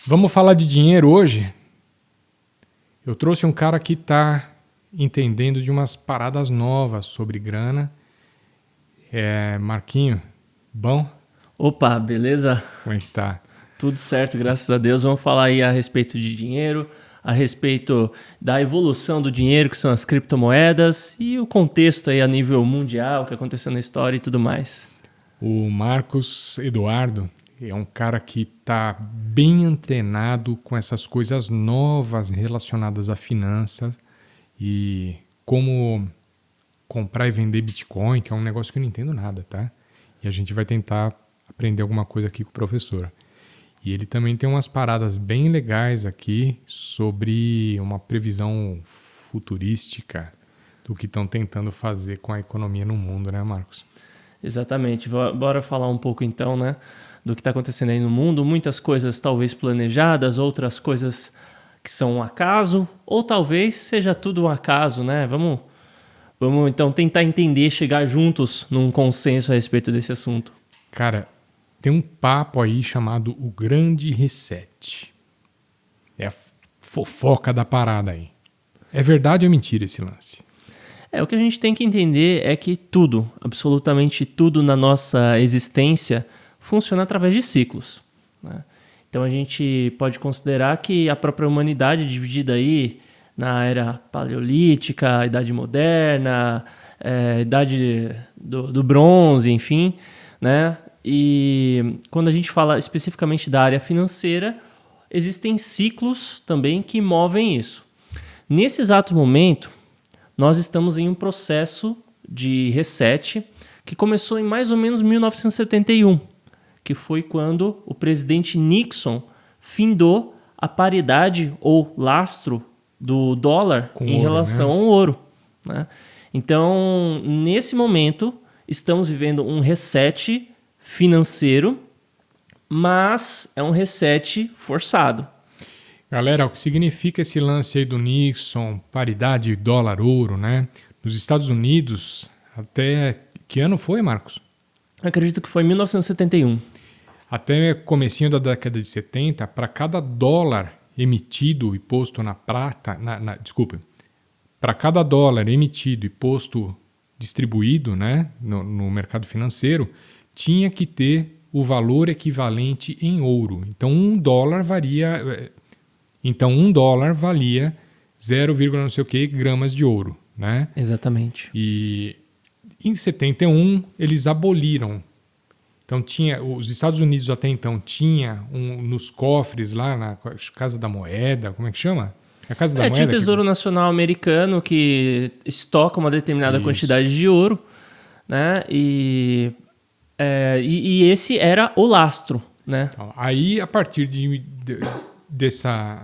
Vamos falar de dinheiro hoje? Eu trouxe um cara que está entendendo de umas paradas novas sobre grana. Marquinho, bom? Opa, beleza? Como é que tá? Tudo certo, graças a Deus. Vamos falar aí a respeito de dinheiro, a respeito da evolução do dinheiro, que são as criptomoedas, e o contexto aí a nível mundial, o que aconteceu na história e tudo mais. O Marcos Eduardo é um cara que está bem antenado com essas coisas novas relacionadas a finanças e como comprar e vender Bitcoin, que é um negócio que eu não entendo nada, tá? E a gente vai tentar aprender alguma coisa aqui com o professor. E ele também tem umas paradas bem legais aqui sobre uma previsão futurística do que estão tentando fazer com a economia no mundo, né, Marcos? Exatamente. Bora falar um pouco então, né, do que está acontecendo aí no mundo. Muitas coisas talvez planejadas, outras coisas que são um acaso, ou talvez seja tudo um acaso, né? Vamos então tentar entender, chegar juntos num consenso a respeito desse assunto. Cara, tem um papo aí chamado o Grande Reset. É a fofoca da parada aí. É verdade ou mentira esse lance? O que a gente tem que entender é que tudo, absolutamente tudo na nossa existência funciona através de ciclos, né? Então a gente pode considerar que a própria humanidade dividida aí na era paleolítica, idade moderna, idade do bronze, enfim, né? E quando a gente fala especificamente da área financeira, existem ciclos também que movem isso. Nesse exato momento, nós estamos em um processo de reset que começou em mais ou menos 1971, que foi quando o presidente Nixon findou a paridade ou lastro do dólar Com em ouro, relação né? ao ouro, né? Então, nesse momento, estamos vivendo um reset financeiro, mas é um reset forçado. Galera, o que significa esse lance aí do Nixon, paridade dólar-ouro, né? Nos Estados Unidos, até que ano foi, Marcos? Acredito que foi 1971. Até comecinho da década de 70, para cada dólar emitido e posto na prata, para cada dólar emitido e posto distribuído, né, no mercado financeiro, tinha que ter o valor equivalente em ouro. Então um dólar valia 0, não sei o que gramas de ouro, né? Exatamente. E em 71 eles aboliram. Então os Estados Unidos até então tinha nos cofres lá na Casa da Moeda, como é que chama? A Casa da Moeda. Tinha o Tesouro Nacional Americano que estoca uma determinada quantidade de ouro, né? E esse era o lastro, né? Então, aí a partir dessa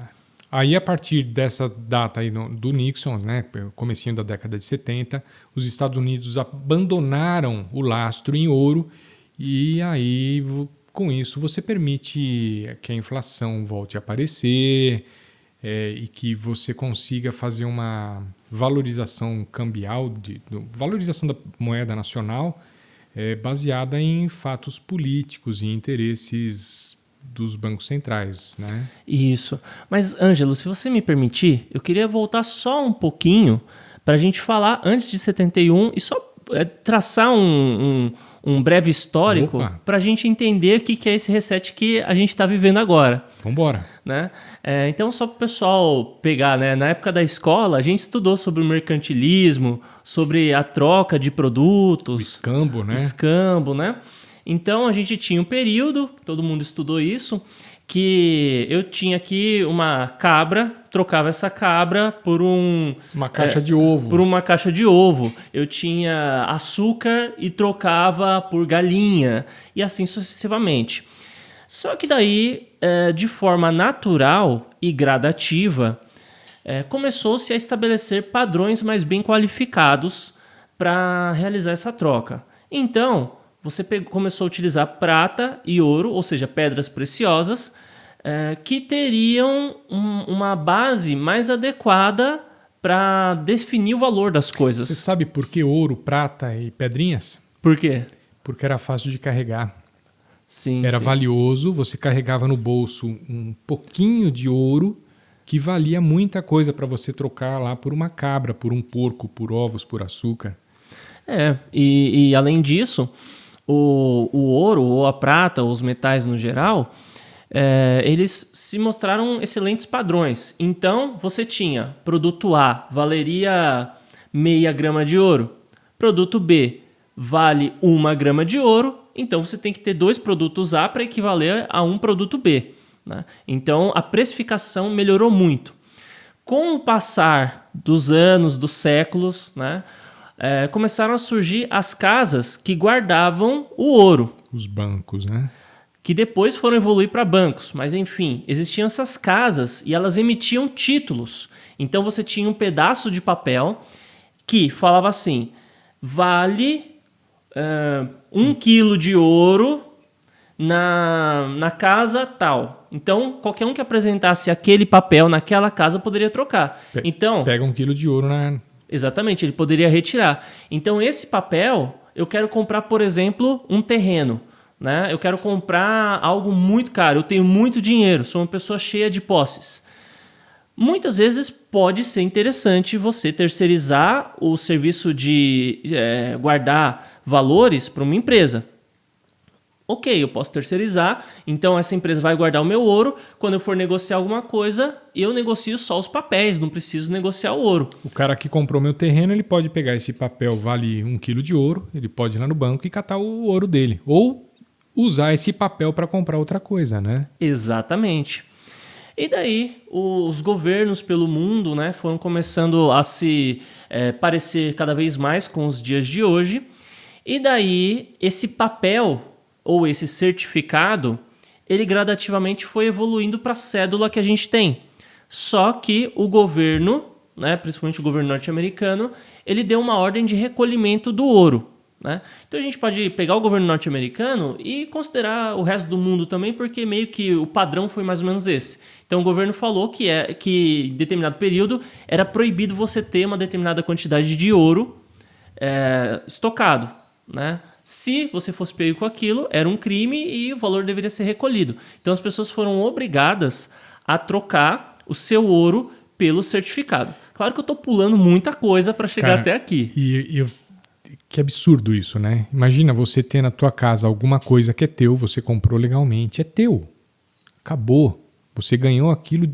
data aí do Nixon, né, comecinho da década de 70, os Estados Unidos abandonaram o lastro em ouro e aí com isso você permite que a inflação volte a aparecer e que você consiga fazer uma valorização cambial, valorização da moeda nacional baseada em fatos políticos e interesses dos bancos centrais, né? Isso. Mas, Ângelo, se você me permitir, eu queria voltar só um pouquinho para a gente falar antes de 71 e só traçar um breve histórico para a gente entender o que é esse reset que a gente está vivendo agora. Vamos embora. Né? Então, só para o pessoal pegar, né? Na época da escola, a gente estudou sobre o mercantilismo, sobre a troca de produtos. O escambo, né? O escambo, né? Então, a gente tinha um período, todo mundo estudou isso, que eu tinha aqui uma cabra, trocava essa cabra por uma caixa de ovo. Por uma caixa de ovo. Eu tinha açúcar e trocava por galinha, e assim sucessivamente. Só que daí, de forma natural e gradativa, começou-se a estabelecer padrões mais bem qualificados para realizar essa troca. Então, você começou a utilizar prata e ouro, ou seja, pedras preciosas, que teriam uma base mais adequada para definir o valor das coisas. Você sabe por que ouro, prata e pedrinhas? Por quê? Porque era fácil de carregar. Sim, Era sim. valioso, você carregava no bolso um pouquinho de ouro que valia muita coisa para você trocar lá por uma cabra, por um porco, por ovos, por açúcar. E além disso, o ouro ou a prata, ou os metais no geral, eles se mostraram excelentes padrões. Então, você tinha produto A, valeria meia grama de ouro. Produto B, vale 1 grama de ouro. Então, você tem que ter 2 produtos A para equivaler a um produto B. Né? Então, a precificação melhorou muito. Com o passar dos anos, dos séculos, né, começaram a surgir as casas que guardavam o ouro, Os bancos, né? que depois foram evoluir para bancos. Mas, enfim, existiam essas casas e elas emitiam títulos. Então, você tinha um pedaço de papel que falava assim, vale 1 quilo de ouro na casa tal. Então, qualquer um que apresentasse aquele papel naquela casa poderia trocar. Então, Pega 1 quilo de ouro na... exatamente, ele poderia retirar. Então, esse papel, eu quero comprar, por exemplo, um terreno. Né? Eu quero comprar algo muito caro, eu tenho muito dinheiro, sou uma pessoa cheia de posses. Muitas vezes pode ser interessante você terceirizar o serviço de guardar valores para uma empresa. Ok, eu posso terceirizar, então essa empresa vai guardar o meu ouro, quando eu for negociar alguma coisa, eu negocio só os papéis, não preciso negociar o ouro. O cara que comprou meu terreno, ele pode pegar esse papel, vale 1 quilo de ouro, ele pode ir lá no banco e catar o ouro dele. Ou usar esse papel para comprar outra coisa, né? Exatamente. E daí, os governos pelo mundo, né, foram começando a se parecer cada vez mais com os dias de hoje. E daí, esse papel ou esse certificado, ele gradativamente foi evoluindo para a cédula que a gente tem. Só que o governo, né, principalmente o governo norte-americano, ele deu uma ordem de recolhimento do ouro. Né? Então a gente pode pegar o governo norte-americano e considerar o resto do mundo também, porque meio que o padrão foi mais ou menos esse. Então o governo falou que em determinado período era proibido você ter uma determinada quantidade de ouro estocado. Né? Se você fosse pego com aquilo, era um crime e o valor deveria ser recolhido. Então as pessoas foram obrigadas a trocar o seu ouro pelo certificado. Claro que eu estou pulando muita coisa para chegar até aqui. Que absurdo isso, né? Imagina você ter na tua casa alguma coisa que é teu, você comprou legalmente, é teu. Acabou. Você ganhou aquilo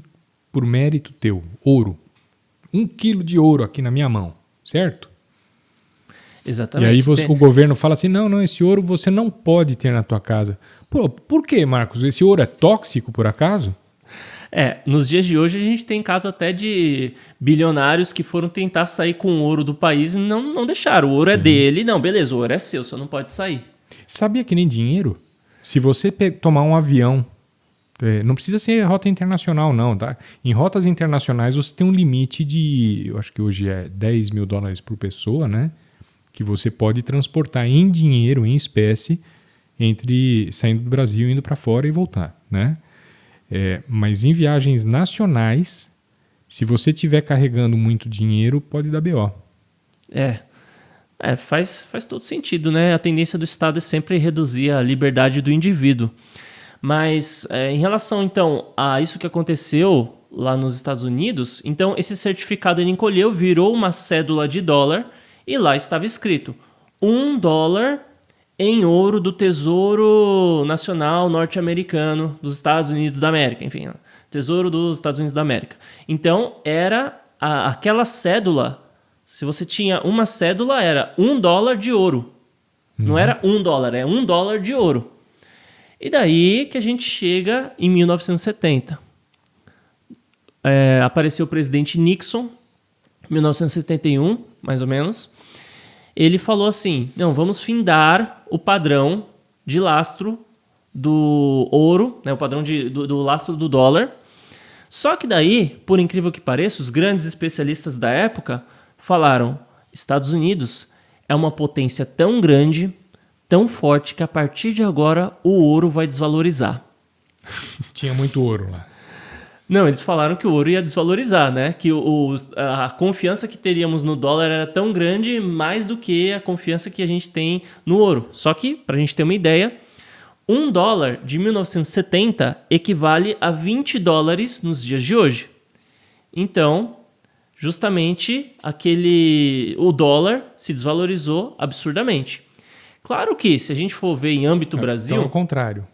por mérito teu. Ouro. 1 quilo de ouro aqui na minha mão, certo? Exatamente. E aí o governo fala assim, não, esse ouro você não pode ter na tua casa. Por quê, Marcos? Esse ouro é tóxico, por acaso? Nos dias de hoje a gente tem caso até de bilionários que foram tentar sair com o ouro do país e não deixaram. O ouro é dele. Não, beleza, o ouro é seu, só não pode sair. Sabia que nem dinheiro? Se você tomar um avião, não precisa ser rota internacional não, tá? Em rotas internacionais você tem um limite de, eu acho que hoje é $10 mil por pessoa, né? Que você pode transportar em dinheiro, em espécie, saindo do Brasil, indo para fora e voltar, né? Mas em viagens nacionais, se você estiver carregando muito dinheiro, pode dar BO. Faz todo sentido, né? A tendência do Estado é sempre reduzir a liberdade do indivíduo. Mas em relação, então, a isso que aconteceu lá nos Estados Unidos, então esse certificado ele encolheu, virou uma cédula de dólar e lá estava escrito $1 em ouro do Tesouro Nacional Norte-Americano dos Estados Unidos da América. Enfim, Tesouro dos Estados Unidos da América. Então, era aquela cédula, se você tinha uma cédula, era $1 de ouro. Não era $1, é $1 de ouro. E daí que a gente chega em 1970. Apareceu o presidente Nixon, 1971, mais ou menos. Ele falou assim, não, vamos findar o padrão de lastro do ouro, né, o padrão do lastro do dólar. Só que daí, por incrível que pareça, os grandes especialistas da época falaram, Estados Unidos é uma potência tão grande, tão forte, que a partir de agora o ouro vai desvalorizar. Tinha muito ouro lá. Não, eles falaram que o ouro ia desvalorizar, né? Que a confiança que teríamos no dólar era tão grande, mais do que a confiança que a gente tem no ouro. Só que, para a gente ter uma ideia, $1 de 1970 equivale a $20 nos dias de hoje. Então, justamente o dólar se desvalorizou absurdamente. Claro que, se a gente for ver em âmbito Brasil... Então, ao contrário.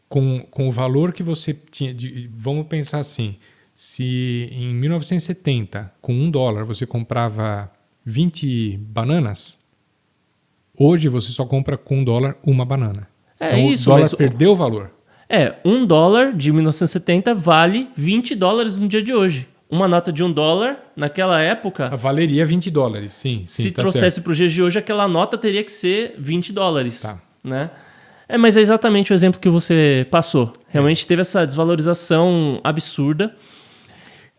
Com o valor que você tinha... vamos pensar assim. Se em 1970, com $1, você comprava 20 bananas, hoje você só compra com $1 uma banana. Então isso, o dólar perdeu o valor. $1 de 1970 vale $20 no dia de hoje. Uma nota de $1 naquela época... Valeria $20, sim. Se tá trouxesse para o dia de hoje, aquela nota teria que ser $20. Tá. Né? Mas é exatamente o exemplo que você passou. Realmente teve essa desvalorização absurda.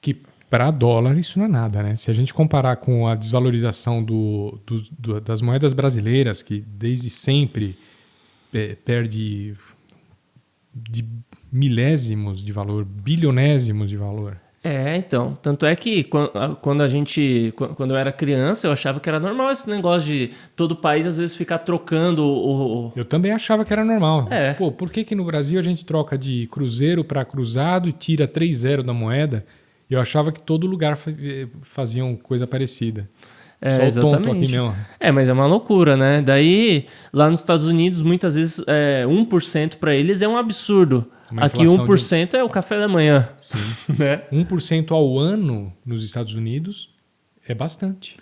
Que para dólar isso não é nada, né? Se a gente comparar com a desvalorização das moedas brasileiras, que desde sempre perde de milésimos de valor, bilionésimos de valor. Então. Tanto é que quando eu era criança, eu achava que era normal esse negócio de todo país às vezes ficar trocando o... Eu também achava que era normal. É. Pô, por que no Brasil a gente troca de cruzeiro para cruzado e tira 3 0 da moeda? Eu achava que todo lugar faziam coisa parecida. Só exatamente. o tonto aqui mesmo. Mas é uma loucura, né? Daí, lá nos Estados Unidos, muitas vezes 1% para eles é um absurdo. Aqui 1% é o café da manhã. Sim. Né? 1% ao ano nos Estados Unidos é bastante.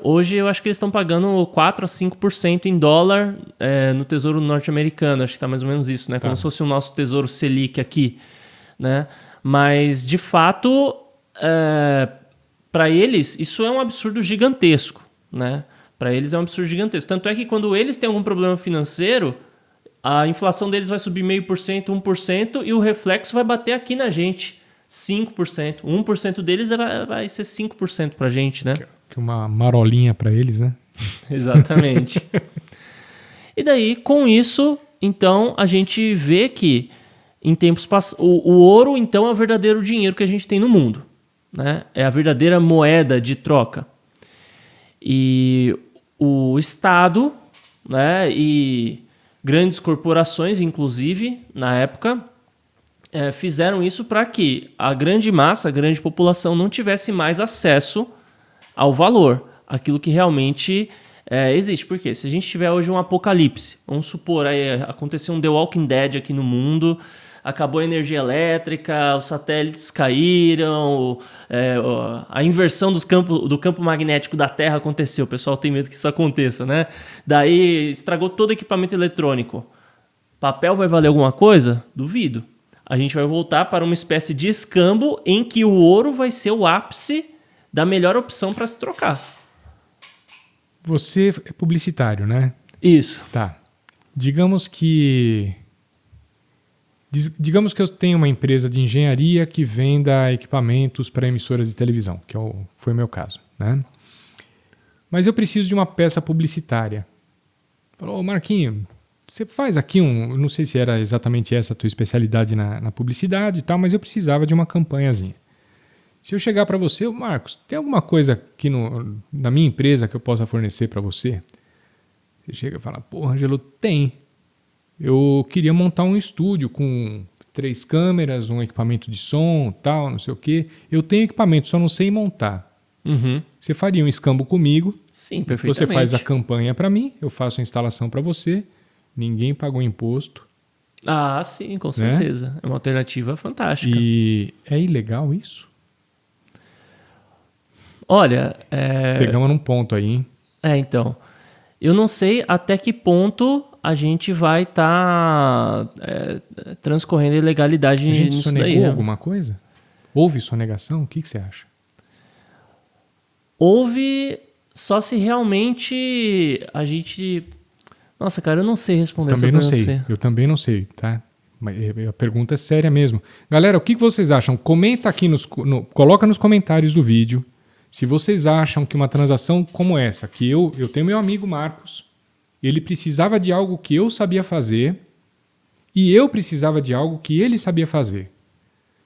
Hoje eu acho que eles estão pagando 4% a 5% em dólar no Tesouro Norte-Americano. Acho que está mais ou menos isso, né? Como se fosse o nosso Tesouro Selic aqui. Né? Mas, de fato, para eles, isso é um absurdo gigantesco. Né? Para eles é um absurdo gigantesco. Tanto é que quando eles têm algum problema financeiro, a inflação deles vai subir 0,5%, 1%, e o reflexo vai bater aqui na gente, 5%. 1% deles vai ser 5% para a gente, né? Que uma marolinha para eles, né? Exatamente. E daí, com isso, então, a gente vê que em tempos passados, o ouro, então, é o verdadeiro dinheiro que a gente tem no mundo. Né? É a verdadeira moeda de troca. E o Estado, né, e grandes corporações, inclusive, na época, fizeram isso para que a grande massa, a grande população não tivesse mais acesso ao valor, aquilo que realmente existe. Porque se a gente tiver hoje um apocalipse, vamos supor, aí aconteceu um The Walking Dead aqui no mundo, acabou a energia elétrica, os satélites caíram, a inversão do campo magnético da Terra aconteceu. O pessoal tem medo que isso aconteça, né? Daí estragou todo o equipamento eletrônico. Papel vai valer alguma coisa? Duvido. A gente vai voltar para uma espécie de escambo em que o ouro vai ser o ápice da melhor opção para se trocar. Você é publicitário, né? Isso. Tá. Digamos que eu tenho uma empresa de engenharia que venda equipamentos para emissoras de televisão, que foi o meu caso, né? Mas eu preciso de uma peça publicitária. Falou, Marquinho, você faz aqui eu não sei se era exatamente essa a tua especialidade na publicidade e tal, mas eu precisava de uma campanhazinha. Se eu chegar para você, Marcos, tem alguma coisa aqui na minha empresa que eu possa fornecer para você? Você chega e fala, pô, Ângelo, tem. Eu queria montar um estúdio com 3 câmeras, um equipamento de som, tal, não sei o quê. Eu tenho equipamento, só não sei montar. Uhum. Você faria um escambo comigo. Sim, perfeitamente. Você faz a campanha para mim, eu faço a instalação para você. Ninguém pagou imposto. Ah, sim, com certeza. Né? É uma alternativa fantástica. E é ilegal isso? Olha... Pegamos num ponto aí, hein? Então... Eu não sei até que ponto a gente vai estar transcorrendo a ilegalidade nisso daí. A gente sonegou alguma coisa? Houve sonegação? O que você acha? Houve, só se realmente a gente... Nossa, cara, eu não sei responder essa pergunta. Eu também não sei, tá? Mas a pergunta é séria mesmo. Galera, o que vocês acham? Comenta aqui, coloca nos comentários do vídeo. Se vocês acham que uma transação como essa, que eu tenho meu amigo Marcos, ele precisava de algo que eu sabia fazer e eu precisava de algo que ele sabia fazer.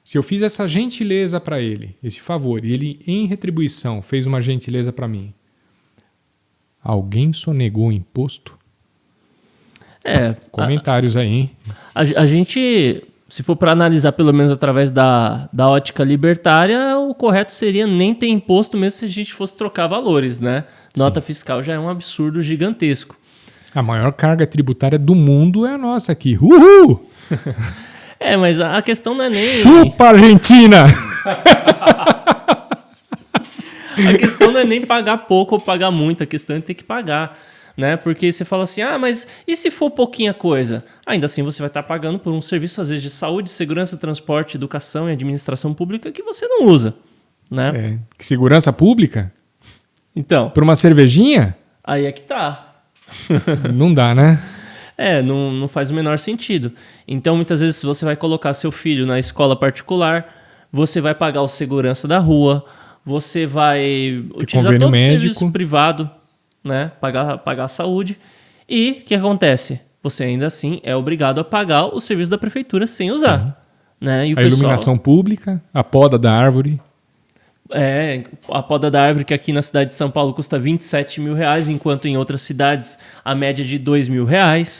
Se eu fiz essa gentileza para ele, esse favor, e ele, em retribuição, fez uma gentileza para mim, alguém sonegou o imposto? Comentários aí, hein? A gente, se for para analisar pelo menos através da ótica libertária, o correto seria nem ter imposto mesmo se a gente fosse trocar valores, né? Nota fiscal já é um absurdo gigantesco. A maior carga tributária do mundo é a nossa aqui. Uhul! Mas a questão não é nem... Chupa, Argentina! A questão não é nem pagar pouco ou pagar muito, a questão é ter que pagar, né? Porque você fala assim, mas e se for pouquinha coisa? Ainda assim você vai estar pagando por um serviço, às vezes, de saúde, segurança, transporte, educação e administração pública que você não usa, né? Segurança pública? Então... Por uma cervejinha? Aí é que tá. Não dá, né? Não faz o menor sentido. Então, muitas vezes, se você vai colocar seu filho na escola particular, você vai pagar o segurança da rua, você vai utilizar todo o serviço privado, né? Pagar a saúde. E o que acontece? Você ainda assim é obrigado a pagar o serviço da prefeitura sem usar. Né? E o iluminação pública, a poda da árvore. A poda da árvore, que aqui na cidade de São Paulo custa R$27 mil, enquanto em outras cidades a média é de R$2 mil.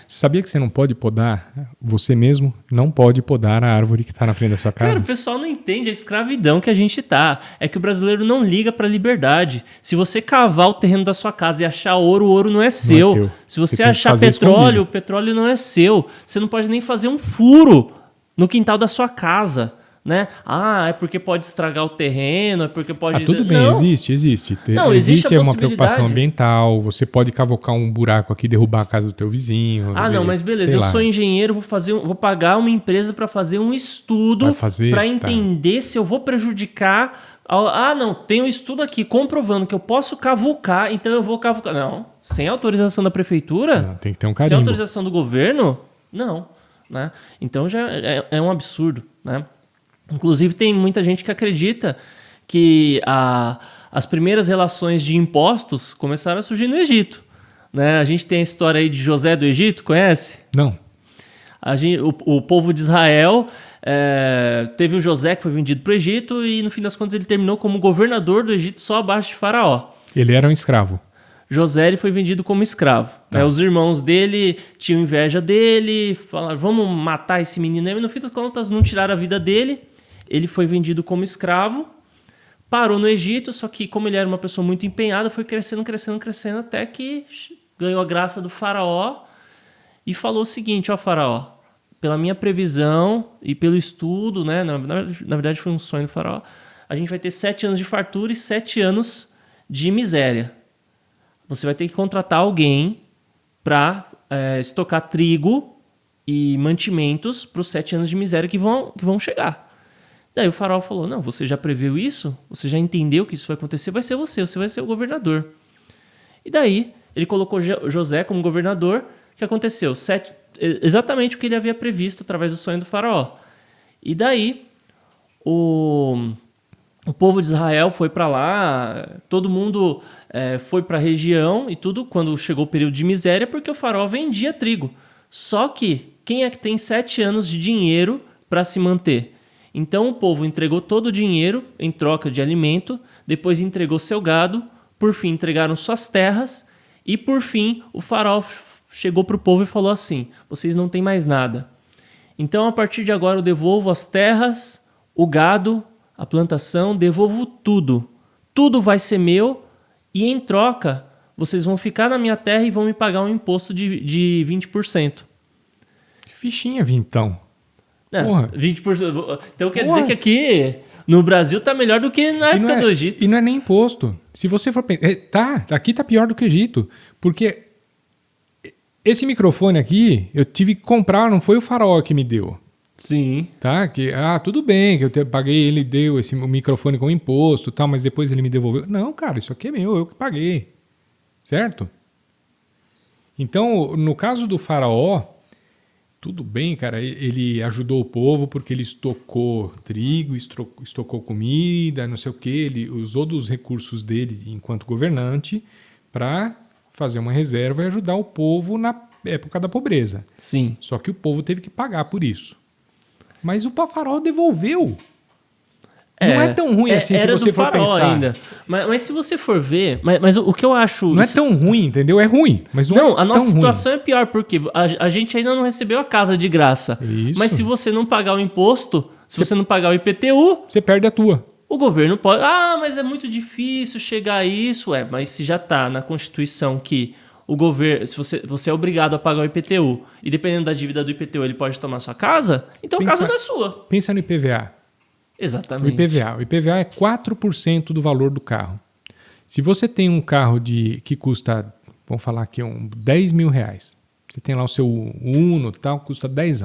Sabia que você não pode podar? Você mesmo não pode podar a árvore que está na frente da sua casa? Cara, o pessoal não entende a escravidão que a gente tá. É que o brasileiro não liga pra liberdade. Se você cavar o terreno da sua casa e achar ouro, o ouro não é seu. Não é teu. Se você achar petróleo, o petróleo não é seu. Você não pode nem fazer um furo no quintal da sua casa. Né? É porque pode estragar o terreno, é porque pode... tudo bem, existe. Não, existe uma preocupação ambiental, você pode cavocar um buraco aqui e derrubar a casa do teu vizinho. Não, mas beleza, eu sou engenheiro, vou pagar uma empresa para fazer um estudo para entender se eu vou prejudicar... não, tem um estudo aqui comprovando que eu posso cavucar, então eu vou cavucar. Não, sem autorização da prefeitura? Não, tem que ter um carimbo. Sem autorização do governo? Não. Né? Então já é um absurdo, né? Inclusive, tem muita gente que acredita que as primeiras relações de impostos começaram a surgir no Egito. Né? A gente tem a história aí de José do Egito, conhece? Não. O povo de Israel teve o José que foi vendido para o Egito e, no fim das contas, ele terminou como governador do Egito só abaixo de Faraó. Ele era um escravo. José ele foi vendido como escravo. Os irmãos dele tinham inveja dele, falaram, vamos matar esse menino aí, mas no fim das contas não tiraram a vida dele. Ele foi vendido como escravo, parou no Egito, só que como ele era uma pessoa muito empenhada, foi crescendo, até que ganhou a graça do faraó e falou o seguinte, faraó, pela minha previsão e pelo estudo, né, na verdade foi um sonho do faraó, a gente vai ter 7 anos de fartura e 7 anos de miséria. Você vai ter que contratar alguém para estocar trigo e mantimentos para os 7 anos de miséria que vão chegar. Daí o faraó falou, não, você já previu isso? Você já entendeu que isso vai acontecer? Vai ser você vai ser o governador. E daí ele colocou José como governador. O que aconteceu? Exatamente o que ele havia previsto através do sonho do faraó. E daí o povo de Israel foi para lá, todo mundo foi para a região e tudo, quando chegou o período de miséria, porque o faraó vendia trigo. Só que quem é que tem 7 anos de dinheiro para se manter? Então o povo entregou todo o dinheiro em troca de alimento, depois entregou seu gado, por fim entregaram suas terras e por fim o faraó chegou para o povo e falou assim, vocês não têm mais nada. Então a partir de agora eu devolvo as terras, o gado, a plantação, devolvo tudo. Tudo vai ser meu e em troca vocês vão ficar na minha terra e vão me pagar um imposto de 20%. Fichinha, vintão. 20%. Então quer dizer que aqui no Brasil tá melhor do que na época do Egito. E não é nem imposto. Se você for pensar, aqui tá pior do que o Egito. Porque esse microfone aqui, eu tive que comprar, não foi o faraó que me deu. Sim. Tá? Tudo bem, que eu paguei, ele deu o microfone com imposto, tal, mas depois ele me devolveu. Não, cara, isso aqui é meu, eu que paguei. Certo? Então, no caso do faraó, tudo bem, cara, ele ajudou o povo porque ele estocou trigo, estocou comida, não sei o quê, ele usou dos recursos dele enquanto governante para fazer uma reserva e ajudar o povo na época da pobreza. Sim. Só que o povo teve que pagar por isso. Mas o faraó devolveu. Não é tão ruim assim se você for pensar. Ainda. Mas se você for ver... Mas o que eu acho... Não é tão ruim, entendeu? É ruim, mas não é tão ruim. A nossa situação é pior, porque a gente ainda não recebeu a casa de graça. Isso. Mas se você não pagar o imposto, se você não pagar o IPTU... Você perde a tua. O governo pode... mas é muito difícil chegar a isso. Mas se já está na Constituição que o governo... Se você é obrigado a pagar o IPTU e dependendo da dívida do IPTU ele pode tomar sua casa, então a casa não é sua. Pensa no IPVA. Exatamente. O IPVA é 4% do valor do carro. Se você tem um carro que custa, vamos falar aqui, 10 mil reais. Você tem lá o seu Uno e tal, custa 10.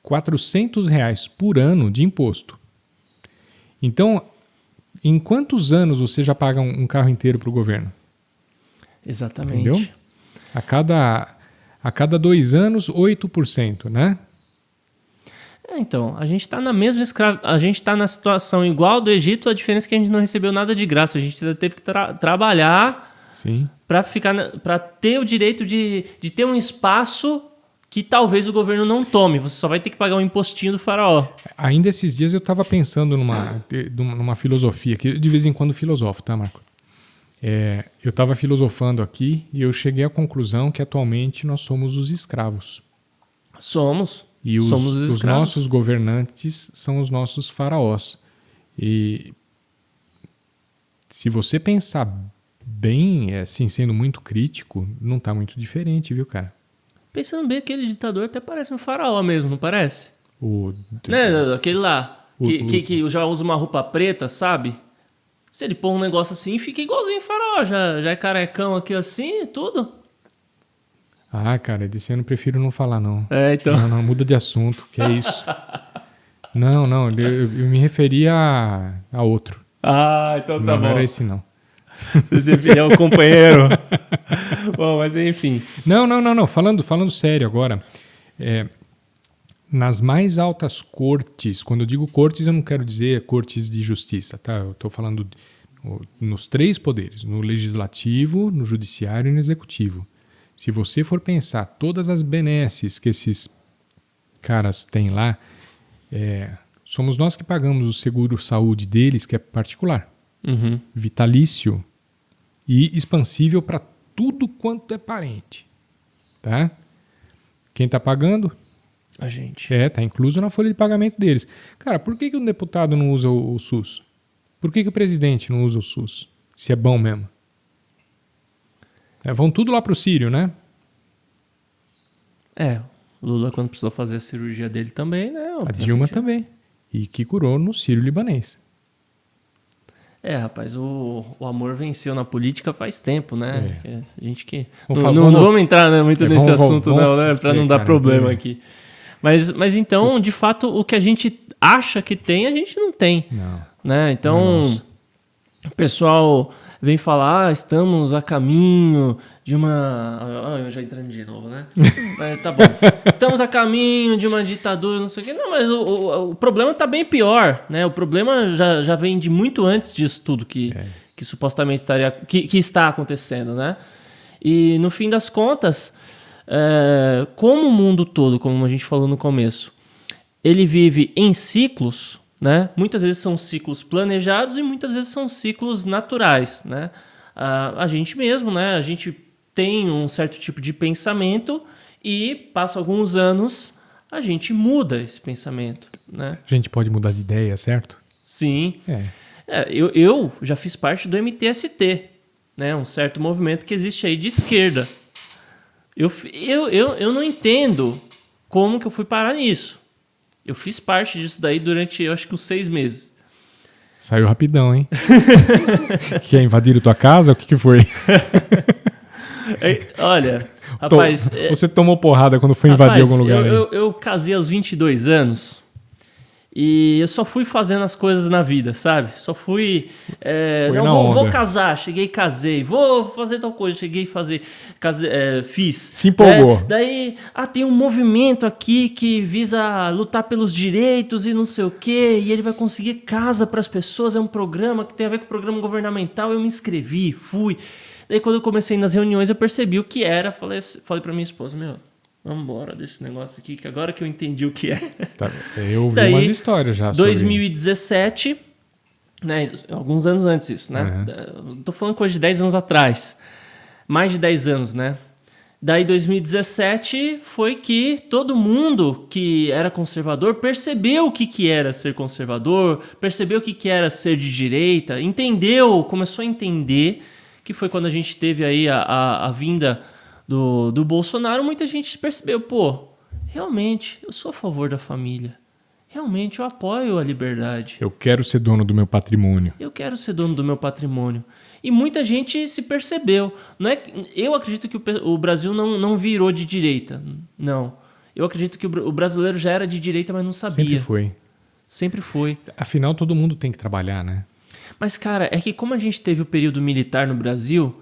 400 reais por ano de imposto. Então, em quantos anos você já paga um carro inteiro para o governo? Exatamente. Entendeu? A cada 2 anos, 8%, né? Então, a gente está na mesma a gente está na situação igual do Egito, a diferença é que a gente não recebeu nada de graça, a gente ainda teve que trabalhar para ter o direito de ter um espaço que talvez o governo não tome, você só vai ter que pagar um impostinho do faraó. Ainda esses dias eu estava pensando numa filosofia, que de vez em quando filosofo, tá, Marco? Eu estava filosofando aqui e eu cheguei à conclusão que atualmente nós somos os escravos. Somos. E os nossos governantes são os nossos faraós. E se você pensar bem, assim, sendo muito crítico, não está muito diferente, viu, cara? Pensando bem, aquele ditador até parece um faraó mesmo, não parece? Né? Aquele lá, que já usa uma roupa preta, sabe? Se ele pôr um negócio assim, fica igualzinho faraó. Já é carecão aqui assim, tudo. Cara, desse ano eu prefiro não falar, não. Então. Não, muda de assunto, que é isso. Não, eu me referia a outro. Então tá bom. Não era esse, não. Você referia ao companheiro. Bom, mas enfim. Não. Falando sério agora. Nas mais altas cortes, quando eu digo cortes, eu não quero dizer cortes de justiça, tá? Eu estou falando nos 3 poderes, no legislativo, no judiciário e no executivo. Se você for pensar todas as benesses que esses caras têm lá, somos nós que pagamos o seguro-saúde deles, que é particular, vitalício e expansível para tudo quanto é parente. Tá? Quem está pagando? A gente. Está incluso na folha de pagamento deles. Cara, por que um deputado não usa o SUS? Por que o presidente não usa o SUS? Se é bom mesmo. Vão tudo lá pro Sírio, né? O Lula, quando precisou fazer a cirurgia dele também, né? A Dilma também. E que curou no Sírio-Libanês. Rapaz, o amor venceu na política faz tempo, né? A gente que... Não vamos entrar, né, muito nesse assunto, não, né? Para não dar problema aqui. Mas então, de fato, o que a gente acha que tem, a gente não tem. Não. Né? Então, o pessoal vem falar, estamos a caminho de uma... eu já entrando de novo, né? Mas tá bom. Estamos a caminho de uma ditadura, não sei o quê. Não, mas o problema está bem pior, né? O problema já vem de muito antes disso tudo que supostamente que está acontecendo, né? E, no fim das contas, como o mundo todo, como a gente falou no começo, ele vive em ciclos, né? Muitas vezes são ciclos planejados e muitas vezes são ciclos naturais, né? A gente mesmo, né? A gente tem um certo tipo de pensamento e passa alguns anos, a gente muda esse pensamento, né? A gente pode mudar de ideia, certo? Sim. Eu já fiz parte do MTST, né? Um certo movimento que existe aí de esquerda. Eu não entendo como que eu fui parar nisso. Eu fiz parte disso daí durante, eu acho que uns 6 meses. Saiu rapidão, hein? Que invadiram tua casa? O que foi? Olha, rapaz... Você tomou porrada quando foi invadir algum lugar aí? Eu casei aos 22 anos e eu só fui fazendo as coisas na vida, sabe? Só fui... vou casar, cheguei e casei. Vou fazer tal coisa, cheguei e fiz. Se empolgou. Daí, tem um movimento aqui que visa lutar pelos direitos e não sei o quê, e ele vai conseguir casa para as pessoas, é um programa que tem a ver com o programa governamental. Eu me inscrevi, fui... Daí quando eu comecei nas reuniões eu percebi o que era, falei para minha esposa, Vamos embora desse negócio aqui, que agora que eu entendi o que é. Tá, eu vi Daí, umas histórias já sobre... 2017, né, alguns anos antes isso, né? Tô falando coisa de 10 anos atrás. Mais de 10 anos, né? Daí 2017 foi que todo mundo que era conservador percebeu o que era ser conservador, percebeu o que era ser de direita, entendeu, começou a entender, que foi quando a gente teve aí a vinda do Bolsonaro. Muita gente percebeu, pô, realmente eu sou a favor da família, realmente eu apoio a liberdade. Eu quero ser dono do meu patrimônio. Eu quero ser dono do meu patrimônio. E muita gente se percebeu. Não é, eu acredito que o Brasil não virou de direita. Não. Eu acredito que o brasileiro já era de direita, mas não sabia. Sempre foi. Sempre foi. Afinal, todo mundo tem que trabalhar, né? Mas, cara, é que como a gente teve o período militar no Brasil...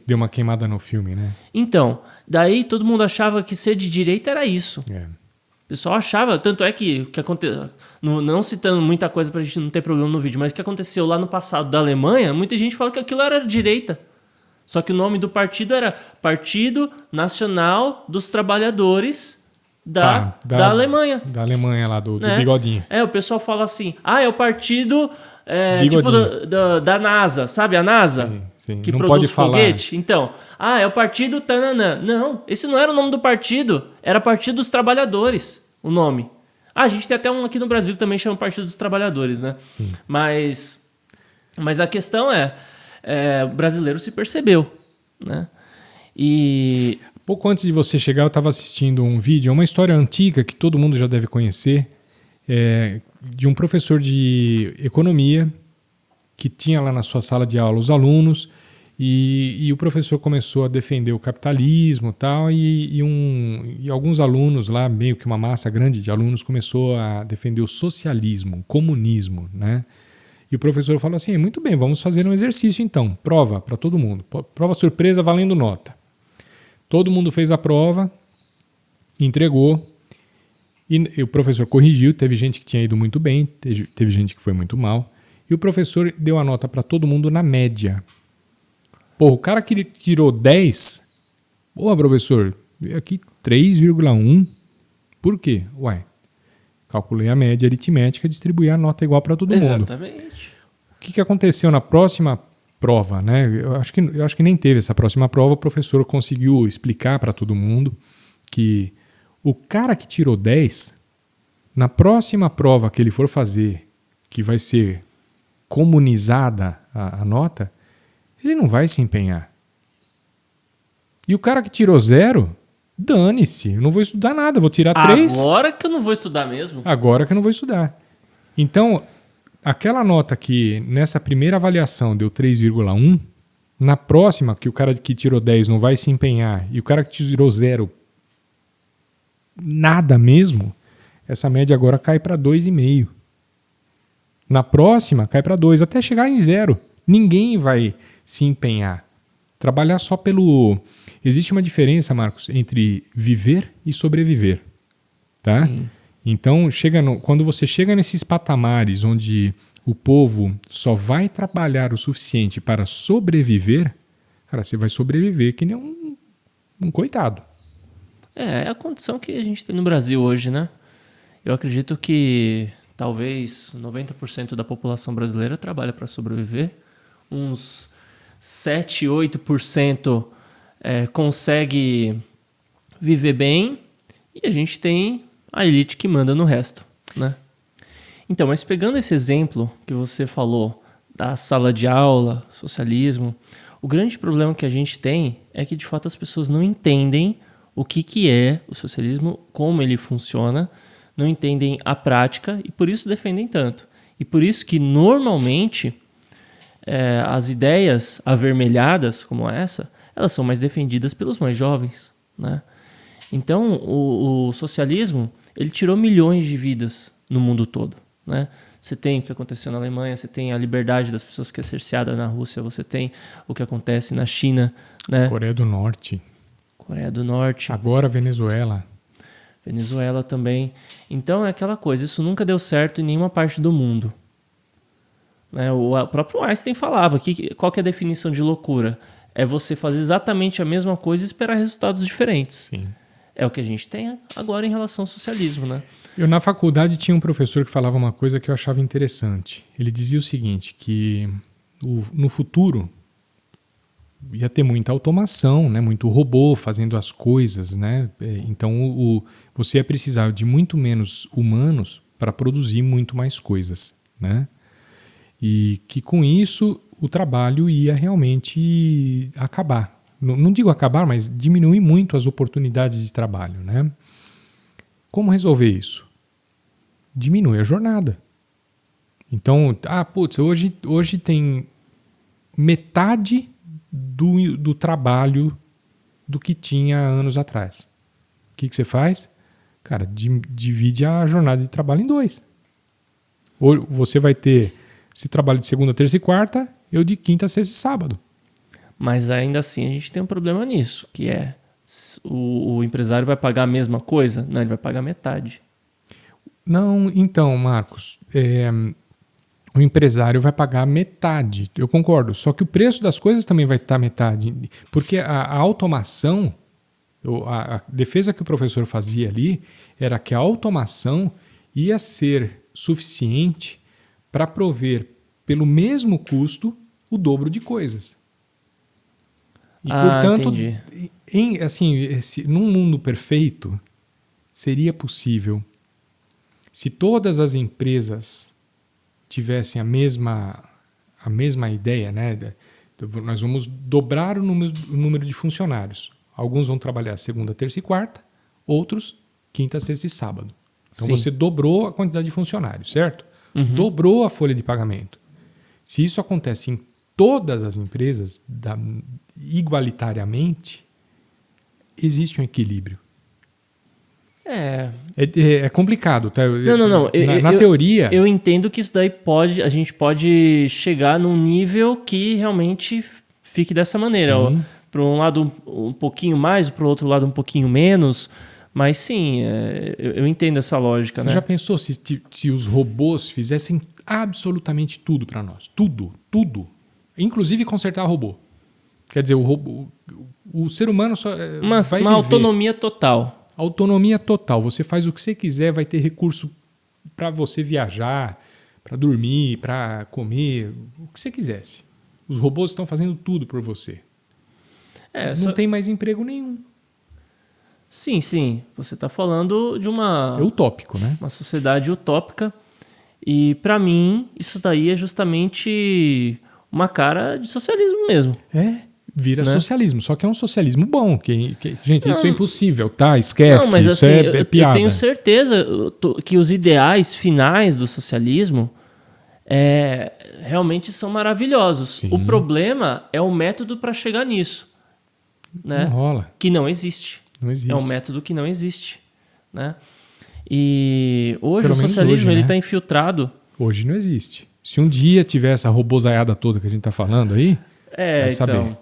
Deu uma queimada no filme, né? Então, daí todo mundo achava que ser de direita era isso. O pessoal achava, tanto é que aconteceu... Não citando muita coisa pra gente não ter problema no vídeo, mas o que aconteceu lá no passado da Alemanha, muita gente fala que aquilo era direita. Só que o nome do partido era Partido Nacional dos Trabalhadores da Alemanha. Da Alemanha lá, do bigodinho. O pessoal fala assim, é o partido tipo da NASA, sabe a NASA? Sim. Que não produz pode foguete? falar. Então, é o partido Tananã. Não, esse não era o nome do partido, era Partido dos Trabalhadores, o nome. A gente tem até um aqui no Brasil que também chama Partido dos Trabalhadores, né? Sim. Mas a questão o brasileiro se percebeu, né? E... Pouco antes de você chegar, eu estava assistindo um vídeo, uma história antiga que todo mundo já deve conhecer, de um professor de economia que tinha lá na sua sala de aula os alunos e o professor começou a defender o capitalismo tal, e alguns alunos lá, meio que uma massa grande de alunos, começou a defender o socialismo, o comunismo, né? E o professor falou assim, muito bem, vamos fazer um exercício então, prova para todo mundo, prova surpresa valendo nota. Todo mundo fez a prova, entregou, e o professor corrigiu, teve gente que tinha ido muito bem, teve gente que foi muito mal, e o professor deu a nota para todo mundo na média. Pô, o cara que tirou 10, professor, veio aqui 3,1, por quê? Calculei a média aritmética e distribuí a nota igual para todo mundo. Exatamente. O que aconteceu na próxima prova, né? Eu acho que nem teve essa próxima prova, o professor conseguiu explicar para todo mundo que o cara que tirou 10, na próxima prova que ele for fazer, que vai ser comunizada a nota, ele não vai se empenhar. E o cara que tirou 0, dane-se, eu não vou estudar nada, vou tirar 3. Agora que eu não vou estudar mesmo. Agora que eu não vou estudar. Então, aquela nota que nessa primeira avaliação deu 3,1, na próxima, que o cara que tirou 10 não vai se empenhar e o cara que tirou 0, nada mesmo, essa média agora cai para 2,5. Na próxima, cai para 2, até chegar em 0. Ninguém vai se empenhar. Trabalhar só pelo... Existe uma diferença, Marcos, entre viver e sobreviver. Tá? Sim. Então, quando você chega nesses patamares onde o povo só vai trabalhar o suficiente para sobreviver, cara, você vai sobreviver que nem um coitado. É a condição que a gente tem no Brasil hoje, né? Eu acredito que talvez 90% da população brasileira trabalha para sobreviver. Uns 7, 8% consegue viver bem e a gente tem a elite que manda no resto, né? Então, mas pegando esse exemplo que você falou da sala de aula, socialismo, o grande problema que a gente tem é que de fato as pessoas não entendem o que é o socialismo, como ele funciona, não entendem a prática e por isso defendem tanto. E por isso que normalmente as ideias avermelhadas como essa, elas são mais defendidas pelos mais jovens, né? Então, o socialismo, ele tirou milhões de vidas no mundo todo, né? Você tem o que aconteceu na Alemanha, você tem a liberdade das pessoas que é cerceada na Rússia, você tem o que acontece na China, né? Coreia do Norte. Coreia do Norte. Agora Venezuela. Venezuela também. Então é aquela coisa, isso nunca deu certo em nenhuma parte do mundo. O próprio Einstein falava que qual que é a definição de loucura? É você fazer exatamente a mesma coisa e esperar resultados diferentes. Sim. É o que a gente tem agora em relação ao socialismo, né? Eu, na faculdade, tinha um professor que falava uma coisa que eu achava interessante. Ele dizia o seguinte, que no futuro ia ter muita automação, né? Muito robô fazendo as coisas, né? Então, você ia precisar de muito menos humanos para produzir muito mais coisas, né? E que com isso o trabalho ia realmente acabar. Não digo acabar, mas diminuir muito as oportunidades de trabalho, né? Como resolver isso? Diminui a jornada. Então, hoje tem metade do trabalho do que tinha anos atrás. O que você faz? Cara, divide a jornada de trabalho em 2. Ou você vai ter esse trabalho de segunda, terça e quarta, eu de quinta, sexta e sábado. Mas ainda assim a gente tem um problema nisso, que é o empresário vai pagar a mesma coisa? Não, ele vai pagar metade. Não, então, Marcos, o empresário vai pagar metade, eu concordo, só que o preço das coisas também vai estar metade, porque a automação, a defesa que o professor fazia ali, era que a automação ia ser suficiente para prover, pelo mesmo custo, o dobro de coisas. E, portanto, num mundo perfeito, seria possível, se todas as empresas tivessem a mesma ideia, né? Nós vamos dobrar o número de funcionários. Alguns vão trabalhar segunda, terça e quarta, outros quinta, sexta e sábado. Então você dobrou a quantidade de funcionários, certo? Uhum. Dobrou a folha de pagamento. Se isso acontece em todas as empresas, igualitariamente, existe um equilíbrio. É complicado, tá? Não. Na teoria... Eu entendo que isso daí a gente pode chegar num nível que realmente fique dessa maneira. Para um lado um pouquinho mais, para o outro lado um pouquinho menos. Mas sim, eu entendo essa lógica. Você já pensou se os robôs fizessem absolutamente tudo para nós? Tudo. Inclusive consertar robô. Quer dizer, o ser humano só vai viver. Uma autonomia total. Autonomia total. Você faz o que você quiser, vai ter recurso para você viajar, para dormir, para comer, o que você quisesse. Os robôs estão fazendo tudo por você. Não tem mais emprego nenhum. Sim. Você está falando de uma... É utópico, né? Uma sociedade utópica. E, para mim, isso daí é justamente uma cara de socialismo mesmo. Vira socialismo, só que é um socialismo bom. Gente, isso é impossível, tá? Esquece, não, mas, isso assim, é piada. Eu tenho certeza que os ideais finais do socialismo realmente são maravilhosos. Sim. O problema é o método para chegar nisso. Né? Não rola. Que não existe. Não existe. É um método que não existe. Né? E hoje o socialismo está infiltrado. Hoje não existe. Se um dia tiver essa robozaiada toda que a gente está falando aí, vai saber.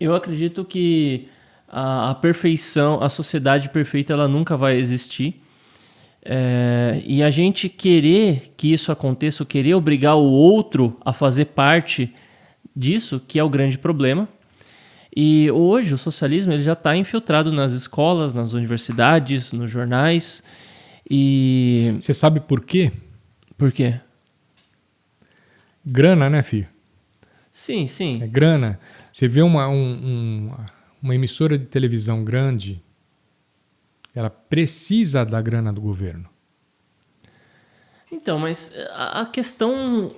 Eu acredito que a perfeição, a sociedade perfeita, ela nunca vai existir. E a gente querer que isso aconteça, querer obrigar o outro a fazer parte disso, que é o grande problema. E hoje o socialismo ele já está infiltrado nas escolas, nas universidades, nos jornais. E você sabe por quê? Por quê? Grana, né, filho? Sim. É grana. Você vê uma emissora de televisão grande, ela precisa da grana do governo. Então, mas a questão...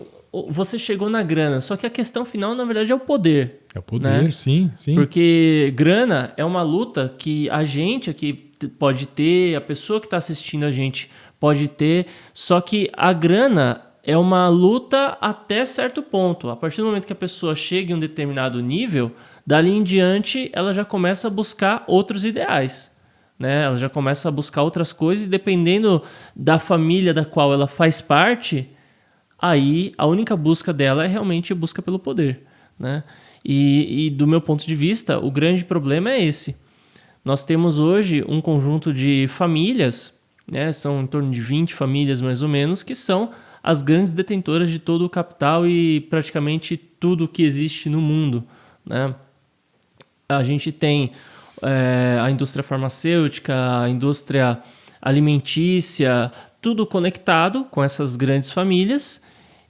Você chegou na grana, só que a questão final, na verdade, é o poder. É o poder, né? Sim. Porque grana é uma luta que a gente aqui pode ter, a pessoa que está assistindo a gente pode ter, só que a grana é uma luta até certo ponto. A partir do momento que a pessoa chega em um determinado nível, dali em diante ela já começa a buscar outros ideais. Né? Ela já começa a buscar outras coisas e dependendo da família da qual ela faz parte, aí a única busca dela é realmente busca pelo poder. Né? E do meu ponto de vista, o grande problema é esse. Nós temos hoje um conjunto de famílias, né? São em torno de 20 famílias mais ou menos, que são as grandes detentoras de todo o capital e praticamente tudo que existe no mundo. Né? A gente tem a indústria farmacêutica, a indústria alimentícia, tudo conectado com essas grandes famílias,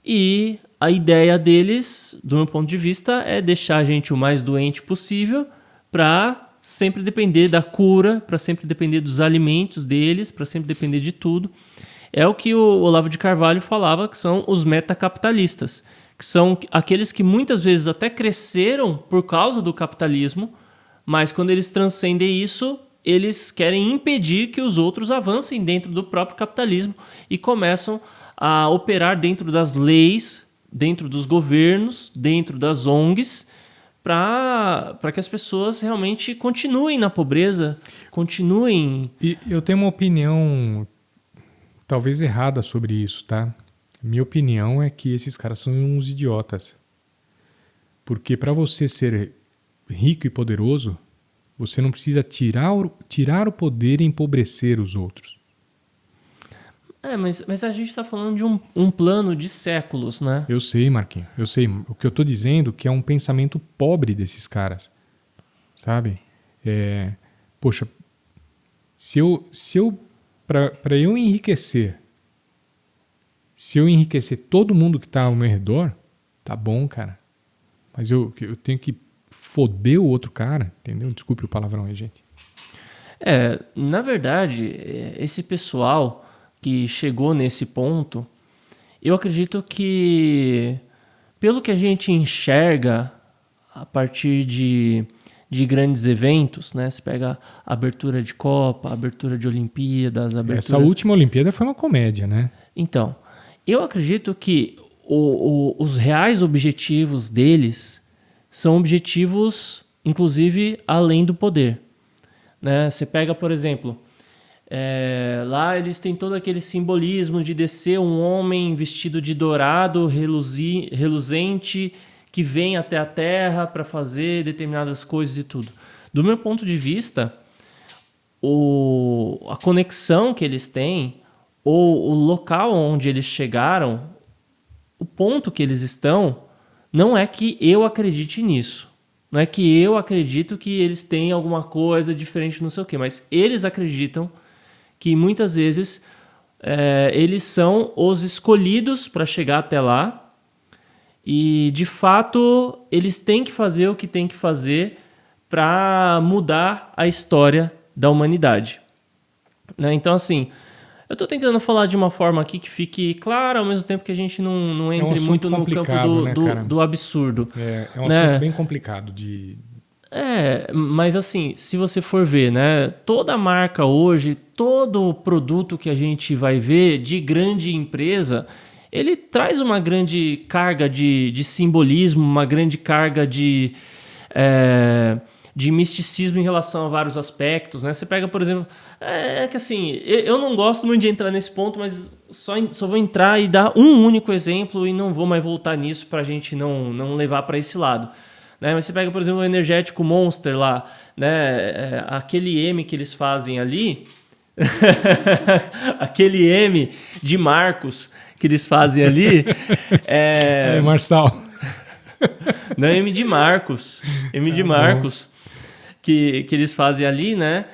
e a ideia deles, do meu ponto de vista, é deixar a gente o mais doente possível para sempre depender da cura, para sempre depender dos alimentos deles, para sempre depender de tudo. É o que o Olavo de Carvalho falava, que são os metacapitalistas, que são aqueles que muitas vezes até cresceram por causa do capitalismo, mas quando eles transcendem isso, eles querem impedir que os outros avancem dentro do próprio capitalismo e começam a operar dentro das leis, dentro dos governos, dentro das ONGs, para que as pessoas realmente continuem na pobreza, continuem... E eu tenho uma opinião talvez errada sobre isso, tá? Minha opinião é que esses caras são uns idiotas. Porque para você ser rico e poderoso, você não precisa tirar o poder e empobrecer os outros. Mas a gente está falando de um plano de séculos, né? Eu sei, Marquinhos, eu sei. O que eu estou dizendo é que é um pensamento pobre desses caras, sabe? Poxa, para eu enriquecer, se eu enriquecer todo mundo que está ao meu redor, tá bom, cara. Mas eu tenho que foder o outro cara, entendeu? Desculpe o palavrão aí, gente. Na verdade, esse pessoal que chegou nesse ponto, eu acredito que, pelo que a gente enxerga a partir de grandes eventos, né? Você pega a abertura de Copa, a abertura de Olimpíadas... Essa última Olimpíada foi uma comédia, né? Então, eu acredito que os reais objetivos deles são objetivos, inclusive, além do poder, né? Você pega, por exemplo... lá eles têm todo aquele simbolismo de descer um homem vestido de dourado, reluzente, que vem até a terra para fazer determinadas coisas e tudo. Do meu ponto de vista, a conexão que eles têm, ou o local onde eles chegaram, o ponto que eles estão, não é que eu acredite nisso. Não é que eu acredito que eles têm alguma coisa diferente, não sei o quê, mas eles acreditam que muitas vezes eles são os escolhidos para chegar até lá e, de fato, eles têm que fazer o que têm que fazer para mudar a história da humanidade, né? Então, assim, eu estou tentando falar de uma forma aqui que fique clara, ao mesmo tempo que a gente não entre muito no campo do absurdo. É um assunto bem complicado de... Mas assim, se você for ver, né, toda marca hoje, todo produto que a gente vai ver de grande empresa, ele traz uma grande carga de simbolismo, uma grande carga de misticismo em relação a vários aspectos, né? Você pega, por exemplo... que assim, eu não gosto muito de entrar nesse ponto, mas só vou entrar e dar um único exemplo e não vou mais voltar nisso para a gente não levar para esse lado. Né? Mas você pega, por exemplo, o energético Monster lá, né? Aquele M que eles fazem ali, aquele M de Marcos que eles fazem ali... Marçal. Não, M de Marcos. M de Marcos, que eles fazem ali, né?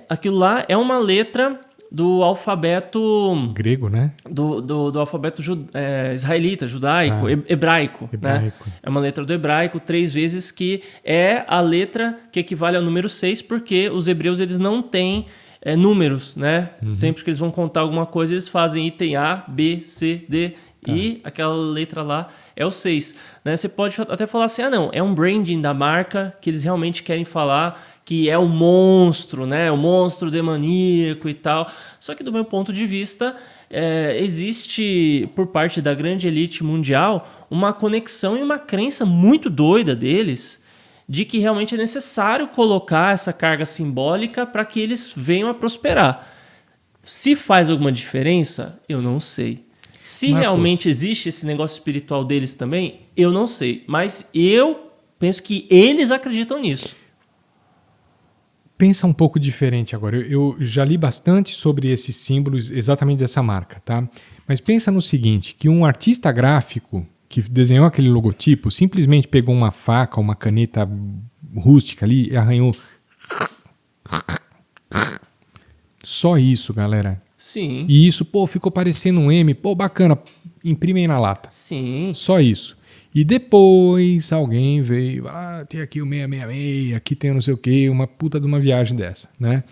Aquilo lá é uma letra do alfabeto grego, né? Do alfabeto israelita, judaico, hebraico. Né? É uma letra do hebraico 3 vezes, que é a letra que equivale ao número 6, porque os hebreus eles não têm números, né? Uhum. Sempre que eles vão contar alguma coisa, eles fazem item A, B, C, D, e aquela letra lá é o 6. Né? Você pode até falar assim, não, é um branding da marca que eles realmente querem falar que é o monstro, né? O monstro demoníaco e tal. Só que do meu ponto de vista, existe por parte da grande elite mundial uma conexão e uma crença muito doida deles de que realmente é necessário colocar essa carga simbólica para que eles venham a prosperar. Se faz alguma diferença, eu não sei. Se realmente existe esse negócio espiritual deles também, eu não sei. Mas eu penso que eles acreditam nisso. Pensa um pouco diferente agora. Eu já li bastante sobre esses símbolos exatamente dessa marca, tá? Mas pensa no seguinte, que um artista gráfico que desenhou aquele logotipo simplesmente pegou uma faca, uma caneta rústica ali e arranhou. Só isso, galera. Sim. E isso, pô, ficou parecendo um M. Pô, bacana. Imprime aí na lata. Sim. Só isso. E depois alguém veio, tem aqui o 666, aqui tem não sei o que, uma puta de uma viagem dessa, né?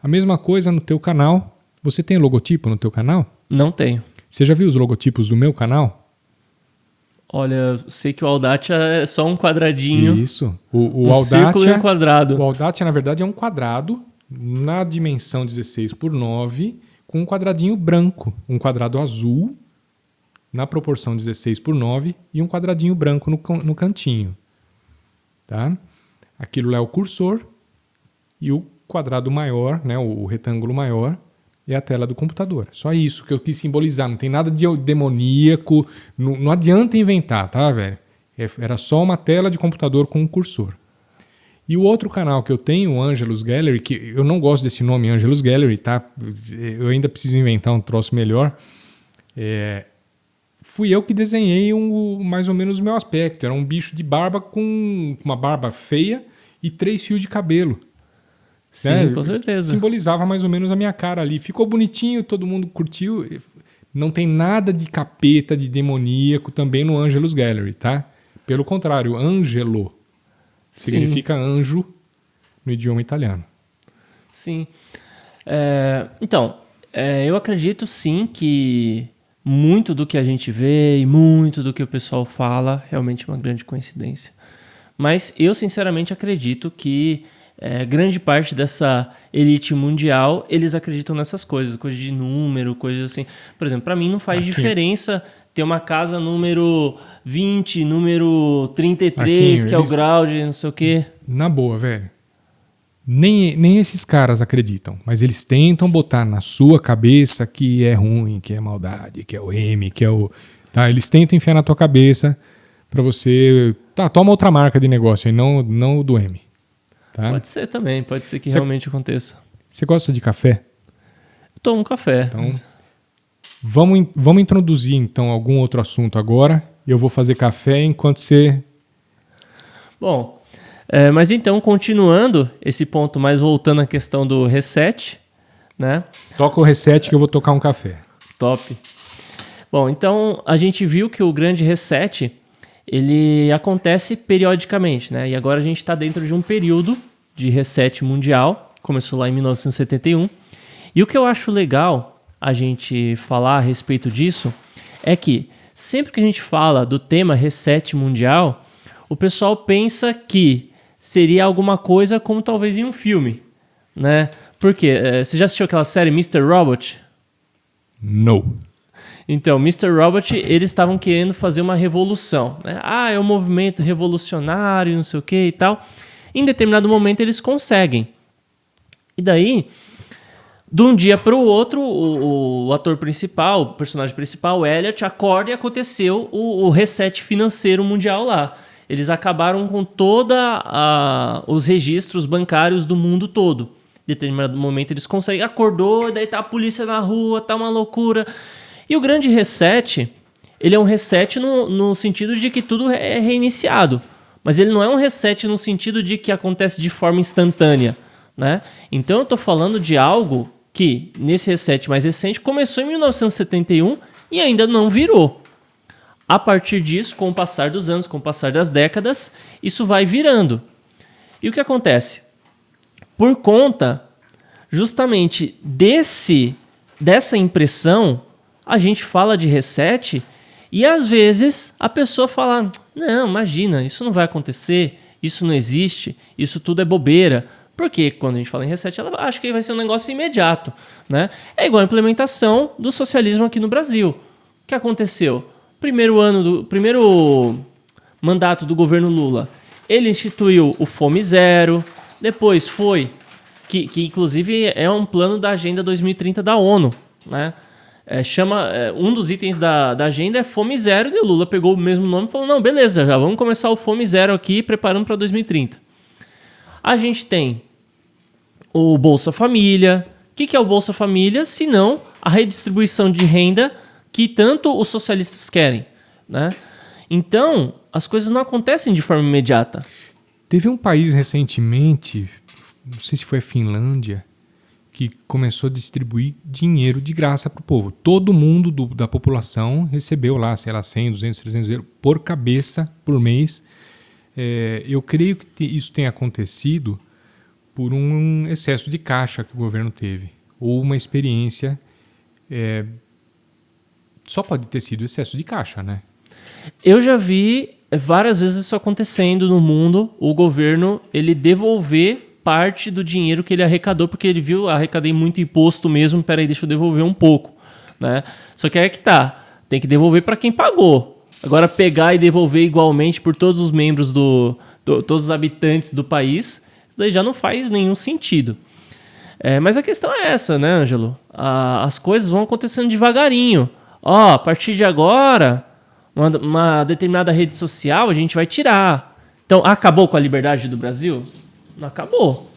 A mesma coisa no teu canal. Você tem logotipo no teu canal? Não tenho. Você já viu os logotipos do meu canal? Olha, sei que o Audacia é só um quadradinho. Isso. O um círculo e Audacia, um quadrado. o Audacia, na verdade, é um quadrado na dimensão 16:9 com um quadradinho branco, um quadrado azul na proporção 16:9 e um quadradinho branco no cantinho. Tá? Aquilo lá é o cursor e o quadrado maior, né, o retângulo maior, é a tela do computador. Só isso que eu quis simbolizar. Não tem nada de demoníaco. Não adianta inventar, tá, velho? Era só uma tela de computador com um cursor. E o outro canal que eu tenho, o Angelus Gallery, que eu não gosto desse nome Angelus Gallery, tá? Eu ainda preciso inventar um troço melhor. Fui eu que desenhei mais ou menos o meu aspecto. Era um bicho de barba com uma barba feia e 3 fios de cabelo. Sim, né? Com certeza. Simbolizava mais ou menos a minha cara ali. Ficou bonitinho, todo mundo curtiu. Não tem nada de capeta, de demoníaco também no Angelus Gallery, tá? Pelo contrário, Angelo significa anjo no idioma italiano. Sim. Então, eu acredito sim que muito do que a gente vê e muito do que o pessoal fala realmente é uma grande coincidência. Mas eu sinceramente acredito que grande parte dessa elite mundial, eles acreditam nessas coisas de número, coisas assim. Por exemplo, para mim não faz diferença ter uma casa número 20, número 33, que é o grau de não sei o quê. Na boa, velho. Nem esses caras acreditam, mas eles tentam botar na sua cabeça que é ruim, que é maldade, que é o M, que é o... Tá, eles tentam enfiar na tua cabeça para você... Tá, toma outra marca de negócio aí, não o do M. Tá? Pode ser também, pode ser que realmente aconteça. Você gosta de café? Eu tomo café. Então, vamos introduzir então algum outro assunto agora. Eu vou fazer café enquanto você... Bom, mas então, continuando esse ponto, mas voltando à questão do reset, né? Toca o reset que eu vou tocar um café. Top. Bom, então a gente viu que o grande reset ele acontece periodicamente, né? E agora a gente está dentro de um período de reset mundial, começou lá em 1971. E o que eu acho legal a gente falar a respeito disso é que sempre que a gente fala do tema reset mundial, o pessoal pensa que seria alguma coisa como talvez em um filme, né? Por quê? Você já assistiu aquela série Mr. Robot? Não. Então, Mr. Robot, eles estavam querendo fazer uma revolução, né? É um movimento revolucionário, não sei o que e tal. Em determinado momento eles conseguem. E daí, de um dia para o outro, o ator principal, o personagem principal, o Elliot, acorda e aconteceu o reset financeiro mundial lá. Eles acabaram com todos os registros bancários do mundo todo. Em determinado momento eles conseguem. Acordou, daí tá a polícia na rua, tá uma loucura. E o grande reset, ele é um reset no sentido de que tudo é reiniciado. Mas ele não é um reset no sentido de que acontece de forma instantânea, né? Então eu estou falando de algo que, nesse reset mais recente, começou em 1971 e ainda não virou. A partir disso, com o passar dos anos, com o passar das décadas, isso vai virando. E o que acontece? Por conta justamente dessa impressão, a gente fala de reset e às vezes a pessoa fala, não, imagina, isso não vai acontecer, isso não existe, isso tudo é bobeira. Porque quando a gente fala em reset, ela acha que vai ser um negócio imediato, né? É igual a implementação do socialismo aqui no Brasil. O que aconteceu? Primeiro mandato do governo Lula, ele instituiu o Fome Zero, depois foi, que inclusive é um plano da Agenda 2030 da ONU, né? Um dos itens da agenda é Fome Zero, e o Lula pegou o mesmo nome e falou, não, beleza, já vamos começar o Fome Zero aqui, preparando para 2030. A gente tem o Bolsa Família. O que é o Bolsa Família? Se não a redistribuição de renda que tanto os socialistas querem, né? Então, as coisas não acontecem de forma imediata. Teve um país recentemente, não sei se foi a Finlândia, que começou a distribuir dinheiro de graça para o povo. Todo mundo da população recebeu lá, sei lá, 100, 200, 300 euros por cabeça, por mês. Eu creio que isso tenha acontecido por um excesso de caixa que o governo teve, ou uma experiência. Só pode ter sido excesso de caixa, né? Eu já vi várias vezes isso acontecendo no mundo, o governo ele devolver parte do dinheiro que ele arrecadou, porque ele viu, arrecadei muito imposto mesmo, peraí, deixa eu devolver um pouco, né? Só que aí é que tá, tem que devolver para quem pagou. Agora pegar e devolver igualmente por todos os membros todos os habitantes do país, isso daí já não faz nenhum sentido. Mas a questão é essa, né, Ângelo? As coisas vão acontecendo devagarinho. A partir de agora, uma determinada rede social a gente vai tirar. Então, acabou com a liberdade do Brasil? Não acabou,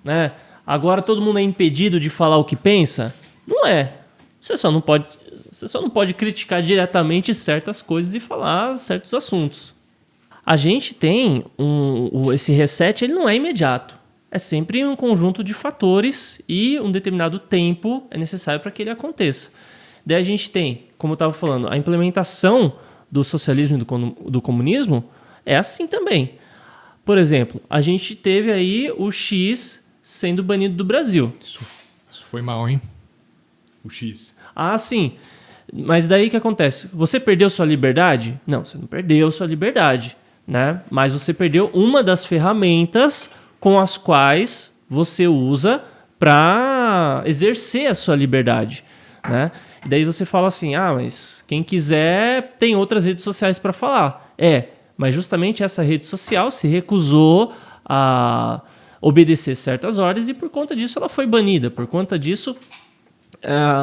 né? Agora todo mundo é impedido de falar o que pensa? Não é. Você só não pode criticar diretamente certas coisas e falar certos assuntos. A gente tem esse reset, ele não é imediato. É sempre um conjunto de fatores e um determinado tempo é necessário para que ele aconteça. Daí a gente tem, como eu estava falando, a implementação do socialismo e do comunismo é assim também. Por exemplo, a gente teve aí o X sendo banido do Brasil. Isso foi mal, hein? O X. Sim. Mas daí o que acontece? Você perdeu sua liberdade? Não, você não perdeu sua liberdade, né? Mas você perdeu uma das ferramentas com as quais você usa para exercer a sua liberdade, né? E daí você fala assim, mas quem quiser tem outras redes sociais para falar. Mas justamente essa rede social se recusou a obedecer certas ordens e por conta disso ela foi banida. Por conta disso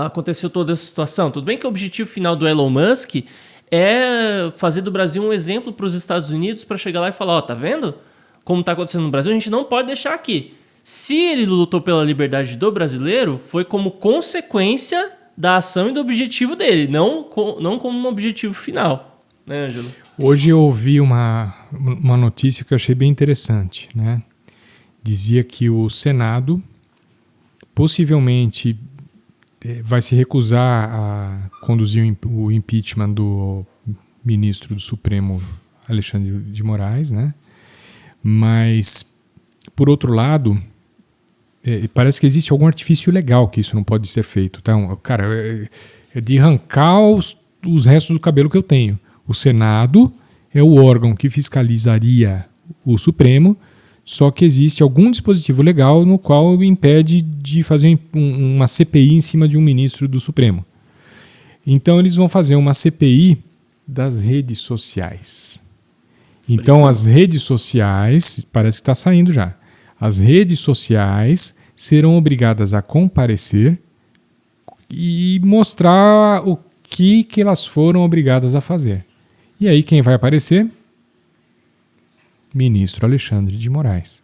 aconteceu toda essa situação. Tudo bem que o objetivo final do Elon Musk é fazer do Brasil um exemplo para os Estados Unidos para chegar lá e falar, tá vendo como está acontecendo no Brasil? A gente não pode deixar aqui. Se ele lutou pela liberdade do brasileiro, foi como consequência da ação e do objetivo dele, não como um objetivo final. Né, Ângelo? Hoje eu ouvi uma notícia que eu achei bem interessante, né? Dizia que o Senado possivelmente vai se recusar a conduzir o impeachment do ministro do Supremo, Alexandre de Moraes, né? Mas, por outro lado, parece que existe algum artifício legal que isso não pode ser feito. Então, cara, é de arrancar os restos do cabelo que eu tenho. O Senado é o órgão que fiscalizaria o Supremo, só que existe algum dispositivo legal no qual impede de fazer uma CPI em cima de um ministro do Supremo. Então eles vão fazer uma CPI das redes sociais. Então as redes sociais, parece que está saindo já, as redes sociais serão obrigadas a comparecer e mostrar o que elas foram obrigadas a fazer. E aí quem vai aparecer? Ministro Alexandre de Moraes.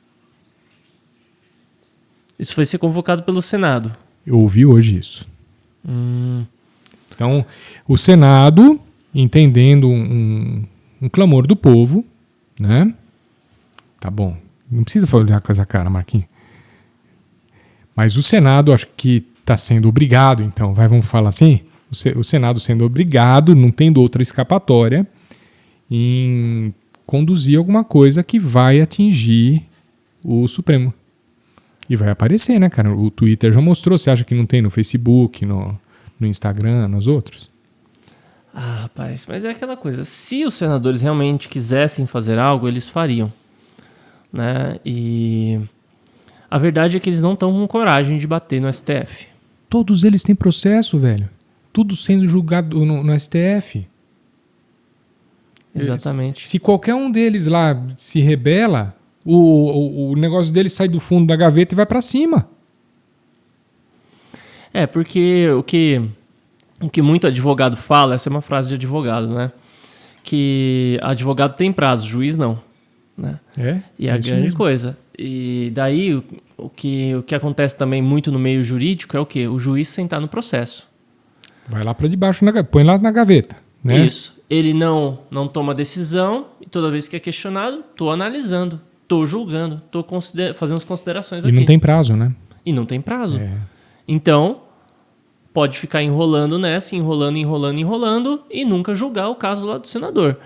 Isso vai ser convocado pelo Senado. Eu ouvi hoje isso. Então, o Senado, entendendo um clamor do povo, né? Tá bom. Não precisa olhar com essa cara, Marquinhos. Mas o Senado, acho que está sendo obrigado, então, vamos falar assim? O Senado sendo obrigado, não tendo outra escapatória, em conduzir alguma coisa que vai atingir o Supremo. E vai aparecer, né, cara? O Twitter já mostrou. Você acha que não tem no Facebook, no Instagram, nos outros? Rapaz, mas é aquela coisa. Se os senadores realmente quisessem fazer algo, eles fariam, né? E a verdade é que eles não estão com coragem de bater no STF. Todos eles têm processo, velho. Tudo sendo julgado no STF. Exatamente. Se qualquer um deles lá se rebela, o negócio dele sai do fundo da gaveta e vai para cima. Porque o que muito advogado fala, essa é uma frase de advogado, né? Que advogado tem prazo, juiz não. Né? E é a grande mesmo. Coisa. E daí o que acontece também muito no meio jurídico é o quê? O juiz sentar no processo. Vai lá para debaixo, põe lá na gaveta. Né? Isso. Ele não toma decisão e toda vez que é questionado, estou analisando, Tô julgando, tô fazendo as considerações E aqui. não tem prazo, né? E não tem prazo. Então, pode ficar enrolando nessa, enrolando e nunca julgar o caso lá do senador.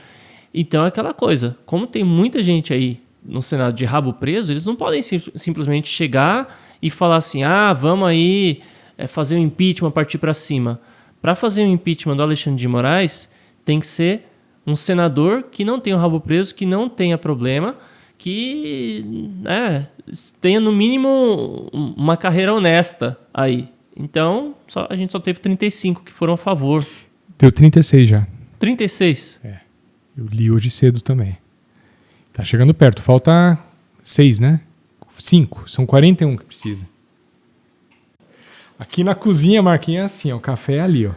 Então é aquela coisa, como tem muita gente aí no Senado de rabo preso, eles não podem simplesmente chegar e falar assim, vamos aí fazer um impeachment, partir para cima. Para fazer um impeachment do Alexandre de Moraes, tem que ser um senador que não tenha o rabo preso, que não tenha problema, que tenha no mínimo uma carreira honesta aí. Então, a gente só teve 35 que foram a favor. Deu 36 já. 36? Eu li hoje cedo também. Tá chegando perto. Falta 6, né? 5. São 41 que precisa. Aqui na cozinha, Marquinhos, é assim, ó, o café é ali, ó.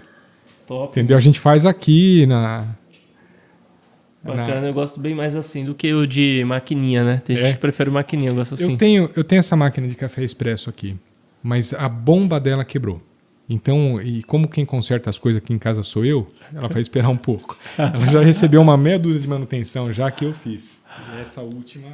Top. Entendeu? A gente faz aqui na... Bacana, eu gosto bem mais assim do que o de maquininha, né? Tem gente que prefere maquininha, eu gosto assim. Eu tenho essa máquina de café expresso aqui, mas a bomba dela quebrou. Então, e como quem conserta as coisas aqui em casa sou eu, ela vai esperar um pouco. Ela já recebeu uma meia dúzia de manutenção já que eu fiz. E essa última...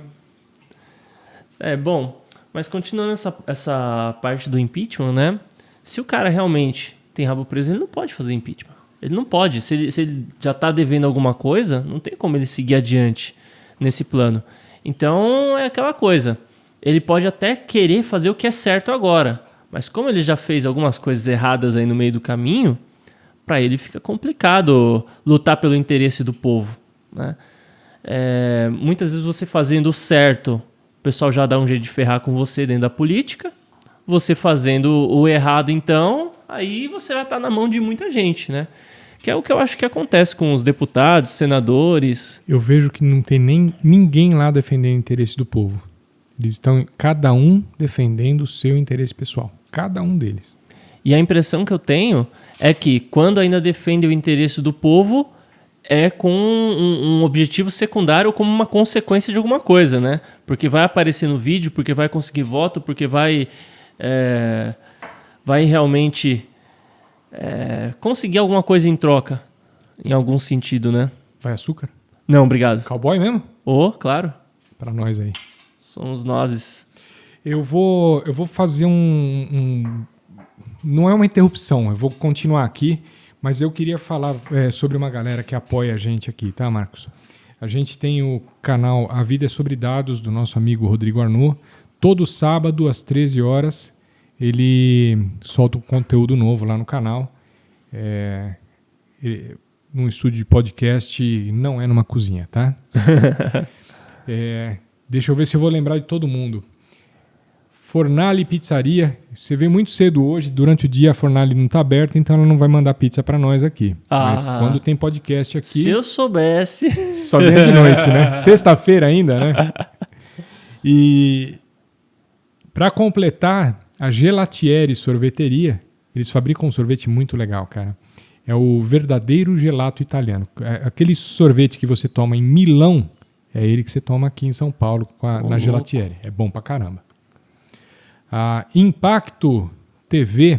Bom, mas continuando essa parte do impeachment, né? Se o cara realmente tem rabo preso, ele não pode fazer impeachment. Ele não pode. Se ele já está devendo alguma coisa, não tem como ele seguir adiante nesse plano. Então, é aquela coisa. Ele pode até querer fazer o que é certo agora, mas como ele já fez algumas coisas erradas aí no meio do caminho, para ele fica complicado lutar pelo interesse do povo, né? Muitas vezes você fazendo o certo, o pessoal já dá um jeito de ferrar com você dentro da política. Você fazendo o errado, então, aí você já está na mão de muita gente, né? Que é o que eu acho que acontece com os deputados, senadores. Eu vejo que não tem nem ninguém lá defendendo o interesse do povo. Eles estão cada um defendendo o seu interesse pessoal. Cada um deles. E a impressão que eu tenho é que quando ainda defende o interesse do povo, é com um objetivo secundário ou como uma consequência de alguma coisa, né? Porque vai aparecer no vídeo, porque vai conseguir voto, porque vai realmente conseguir alguma coisa em troca, em algum sentido, né? Vai açúcar? Não, obrigado. Cowboy mesmo? Claro. Para nós aí. Somos nós. Eu vou fazer não é uma interrupção, eu vou continuar aqui, mas eu queria falar sobre uma galera que apoia a gente aqui, tá, Marcos? A gente tem o canal A Vida é Sobre Dados, do nosso amigo Rodrigo Arnaud. Todo sábado, às 13 horas, ele solta um conteúdo novo lá no canal. Num estúdio de podcast, não é numa cozinha, tá? Deixa eu ver se eu vou lembrar de todo mundo. Fornali Pizzaria. Você veio muito cedo hoje, durante o dia a Fornali não está aberta, então ela não vai mandar pizza para nós aqui. Mas quando tem podcast aqui... Se eu soubesse... Só vem de noite, né? Sexta-feira ainda, né? E para completar, a Gelatieri Sorveteria, eles fabricam um sorvete muito legal, cara. É o verdadeiro gelato italiano. Aquele sorvete que você toma em Milão, é ele que você toma aqui em São Paulo na Gelatieri. É bom pra caramba. A Impacto TV,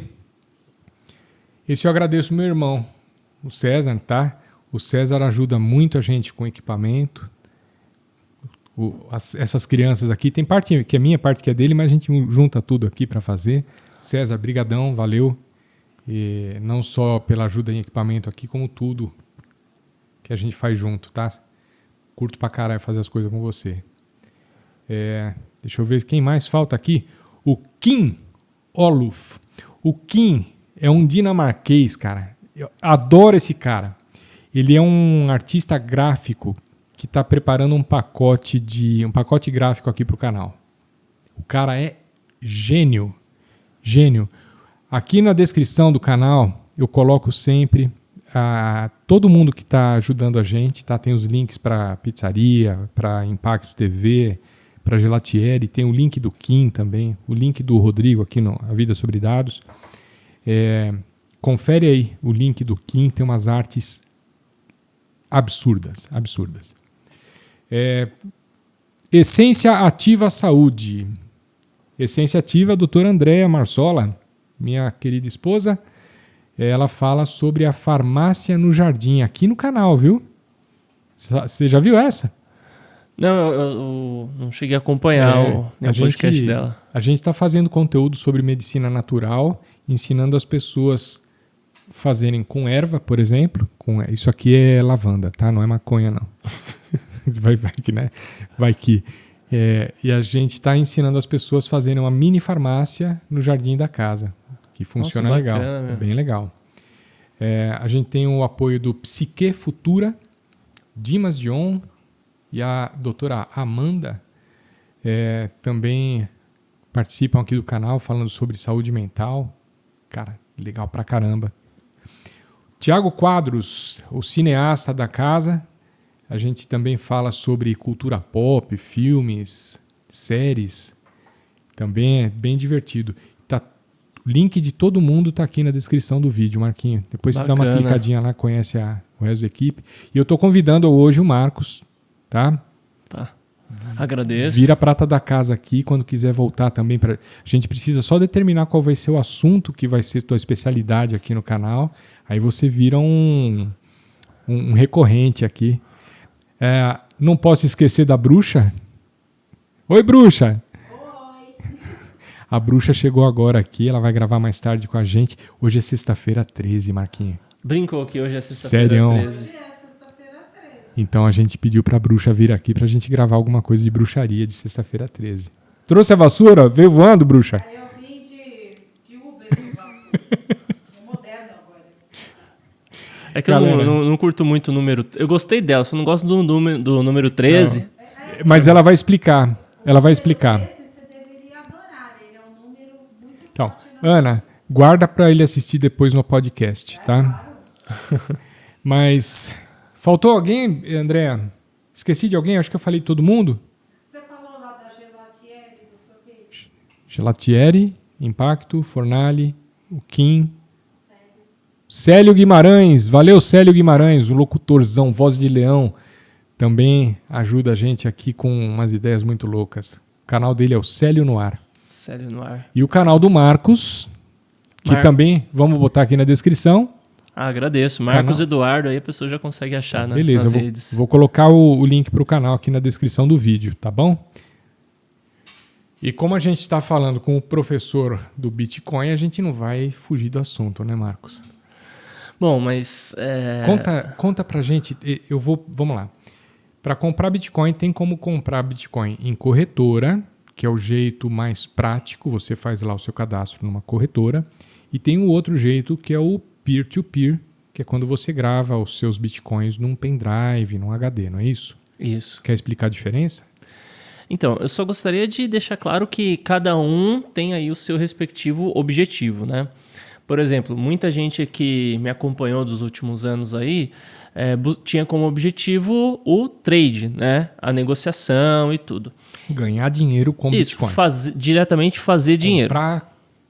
esse eu agradeço ao meu irmão, o César, tá? O César ajuda muito a gente com equipamento. Essas crianças aqui, tem parte que é minha, parte que é dele, mas a gente junta tudo aqui para fazer. César, brigadão, valeu. E não só pela ajuda em equipamento aqui, como tudo que a gente faz junto, tá? Curto pra caralho fazer as coisas com você. Deixa eu ver quem mais falta aqui. O Kim Oluf. O Kim é um dinamarquês, cara. Eu adoro esse cara. Ele é um artista gráfico que está preparando um pacote gráfico aqui para o canal. O cara é gênio. Gênio. Aqui na descrição do canal eu coloco sempre todo mundo que está ajudando a gente, tá? Tem os links para pizzaria, para Impacto TV, para Gelatieri, tem o link do Kim também, o link do Rodrigo aqui no A Vida Sobre Dados. Confere aí o link do Kim, tem umas artes absurdas. Essência Ativa Saúde. Essência Ativa, a doutora Andréa Marsola, minha querida esposa, ela fala sobre a farmácia no jardim, aqui no canal, viu? Você já viu essa? Não, eu não cheguei a acompanhar o podcast dela. A gente está fazendo conteúdo sobre medicina natural, ensinando as pessoas fazerem com erva, por exemplo. Isso aqui é lavanda, tá? Não é maconha, não. vai que, né? Vai que. E a gente está ensinando as pessoas a fazerem uma mini farmácia no jardim da casa, que funciona legal. Bacana, é bem legal. A gente tem o apoio do Psique Futura, Dimas Dion e a doutora Amanda também participam aqui do canal falando sobre saúde mental. Cara, legal pra caramba. Tiago Quadros, o cineasta da casa. A gente também fala sobre cultura pop, filmes, séries. Também é bem divertido. O link de todo mundo está aqui na descrição do vídeo, Marquinho. Depois você dá uma clicadinha lá, conhece o resto da equipe. E eu estou convidando hoje o Marcos, tá? Tá. Agradeço. Vira a prata da casa aqui quando quiser voltar também. A gente precisa só determinar qual vai ser o assunto que vai ser tua especialidade aqui no canal. Aí você vira um recorrente aqui. Não posso esquecer da bruxa. Oi, bruxa! A bruxa chegou agora aqui, ela vai gravar mais tarde com a gente. Hoje é sexta-feira 13, Marquinhos. Brincou que hoje é sexta-feira 13. Hoje é sexta-feira 13. Então a gente pediu pra bruxa vir aqui pra gente gravar alguma coisa de bruxaria de sexta-feira 13. Trouxe a vassoura? Veio voando, bruxa? Eu vim de Uber de vassoura. É moderno agora. É que eu não curto muito o número. Eu gostei dela, só não gosto do número 13. Não. Mas ela vai explicar. Ela vai explicar. Então, Ana, guarda para ele assistir depois no podcast, tá? Mas faltou alguém, Andréa? Esqueci de alguém? Acho que eu falei de todo mundo. Você falou lá da Gelatieri, do sorvete? Gelatieri, Impacto, Fornali, o Kim. Célio Guimarães. Valeu, Célio Guimarães, o locutorzão, voz de leão. Também ajuda a gente aqui com umas ideias muito loucas. O canal dele é o Célio no Ar. Célio no Ar. E o canal do Marcos, que também vamos botar aqui na descrição. Agradeço. Marcos Eduardo, aí a pessoa já consegue achar Beleza, nas redes. Vou colocar o link para o canal aqui na descrição do vídeo, tá bom? E como a gente está falando com o professor do Bitcoin, a gente não vai fugir do assunto, né, Marcos? Bom, mas... Conta pra gente, vamos lá. Para comprar Bitcoin, tem como comprar Bitcoin em corretora, que é o jeito mais prático, você faz lá o seu cadastro numa corretora, e tem o outro jeito que é o peer-to-peer, que é quando você grava os seus Bitcoins num pendrive, num HD, não é isso? Isso. Quer explicar a diferença? Então, eu só gostaria de deixar claro que cada um tem aí o seu respectivo objetivo, né? Por exemplo, muita gente que me acompanhou dos últimos anos aí tinha como objetivo o trade, né? A negociação e tudo. Ganhar dinheiro com Bitcoin. Diretamente fazer dinheiro.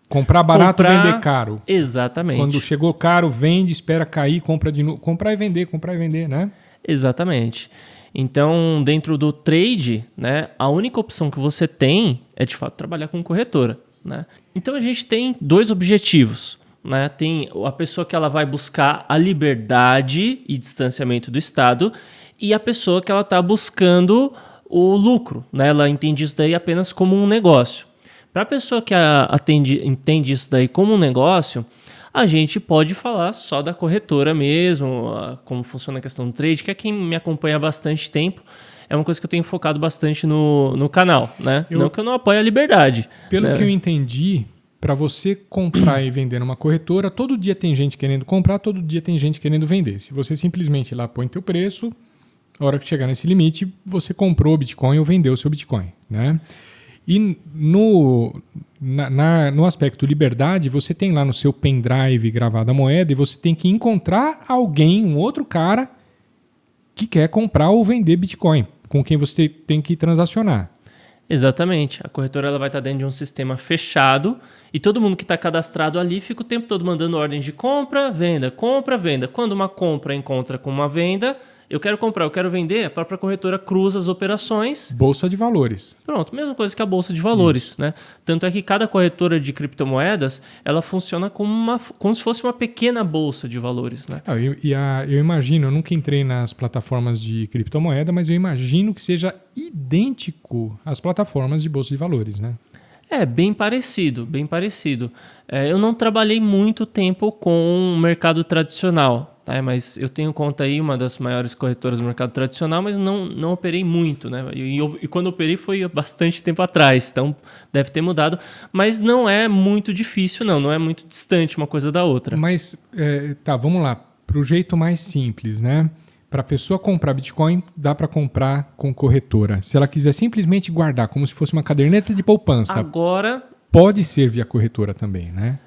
Comprar barato, vender caro. Exatamente. Quando chegou caro, vende, espera cair, compra de novo. Comprar e vender, né? Exatamente. Então, dentro do trade, né, a única opção que você tem é, de fato, trabalhar com corretora, né? Então, a gente tem dois objetivos, né? Tem a pessoa que ela vai buscar a liberdade e distanciamento do Estado e a pessoa que ela está buscando o lucro, né? Ela entende isso daí apenas como um negócio. Para a pessoa que entende isso daí como um negócio, a gente pode falar só da corretora mesmo, como funciona a questão do trade, que é quem me acompanha há bastante tempo. É uma coisa que eu tenho focado bastante no canal, né? Não que eu não apoie a liberdade. Pelo né? que eu entendi, para você comprar e vender numa corretora, todo dia tem gente querendo comprar, todo dia tem gente querendo vender. Se você simplesmente lá põe teu preço, a hora que chegar nesse limite, você comprou o Bitcoin ou vendeu o seu Bitcoin, né? E no aspecto liberdade, você tem lá no seu pendrive gravada a moeda e você tem que encontrar alguém, um outro cara, que quer comprar ou vender Bitcoin, com quem você tem que transacionar. Exatamente. A corretora ela vai estar dentro de um sistema fechado e todo mundo que está cadastrado ali fica o tempo todo mandando ordens de compra, venda, compra, venda. Quando uma compra encontra com uma venda, Eu quero comprar, eu quero vender, a própria corretora cruza as operações. Bolsa de valores. Pronto, mesma coisa que a Bolsa de Valores, né? Tanto é que cada corretora de criptomoedas, ela funciona como se fosse uma pequena bolsa de valores, né? Eu imagino, eu nunca entrei nas plataformas de criptomoeda, mas eu imagino que seja idêntico às plataformas de bolsa de valores, né? É, bem parecido, bem parecido. Eu não trabalhei muito tempo com o mercado tradicional, tá? Mas eu tenho conta aí, uma das maiores corretoras do mercado tradicional, mas não operei muito, né? E quando operei foi há bastante tempo atrás, então deve ter mudado. Mas não é muito difícil, não é muito distante uma coisa da outra. Mas, vamos lá. Para o jeito mais simples, né? Para a pessoa comprar Bitcoin, dá para comprar com corretora. Se ela quiser simplesmente guardar como se fosse uma caderneta de poupança, Agora, pode ser via corretora também, né?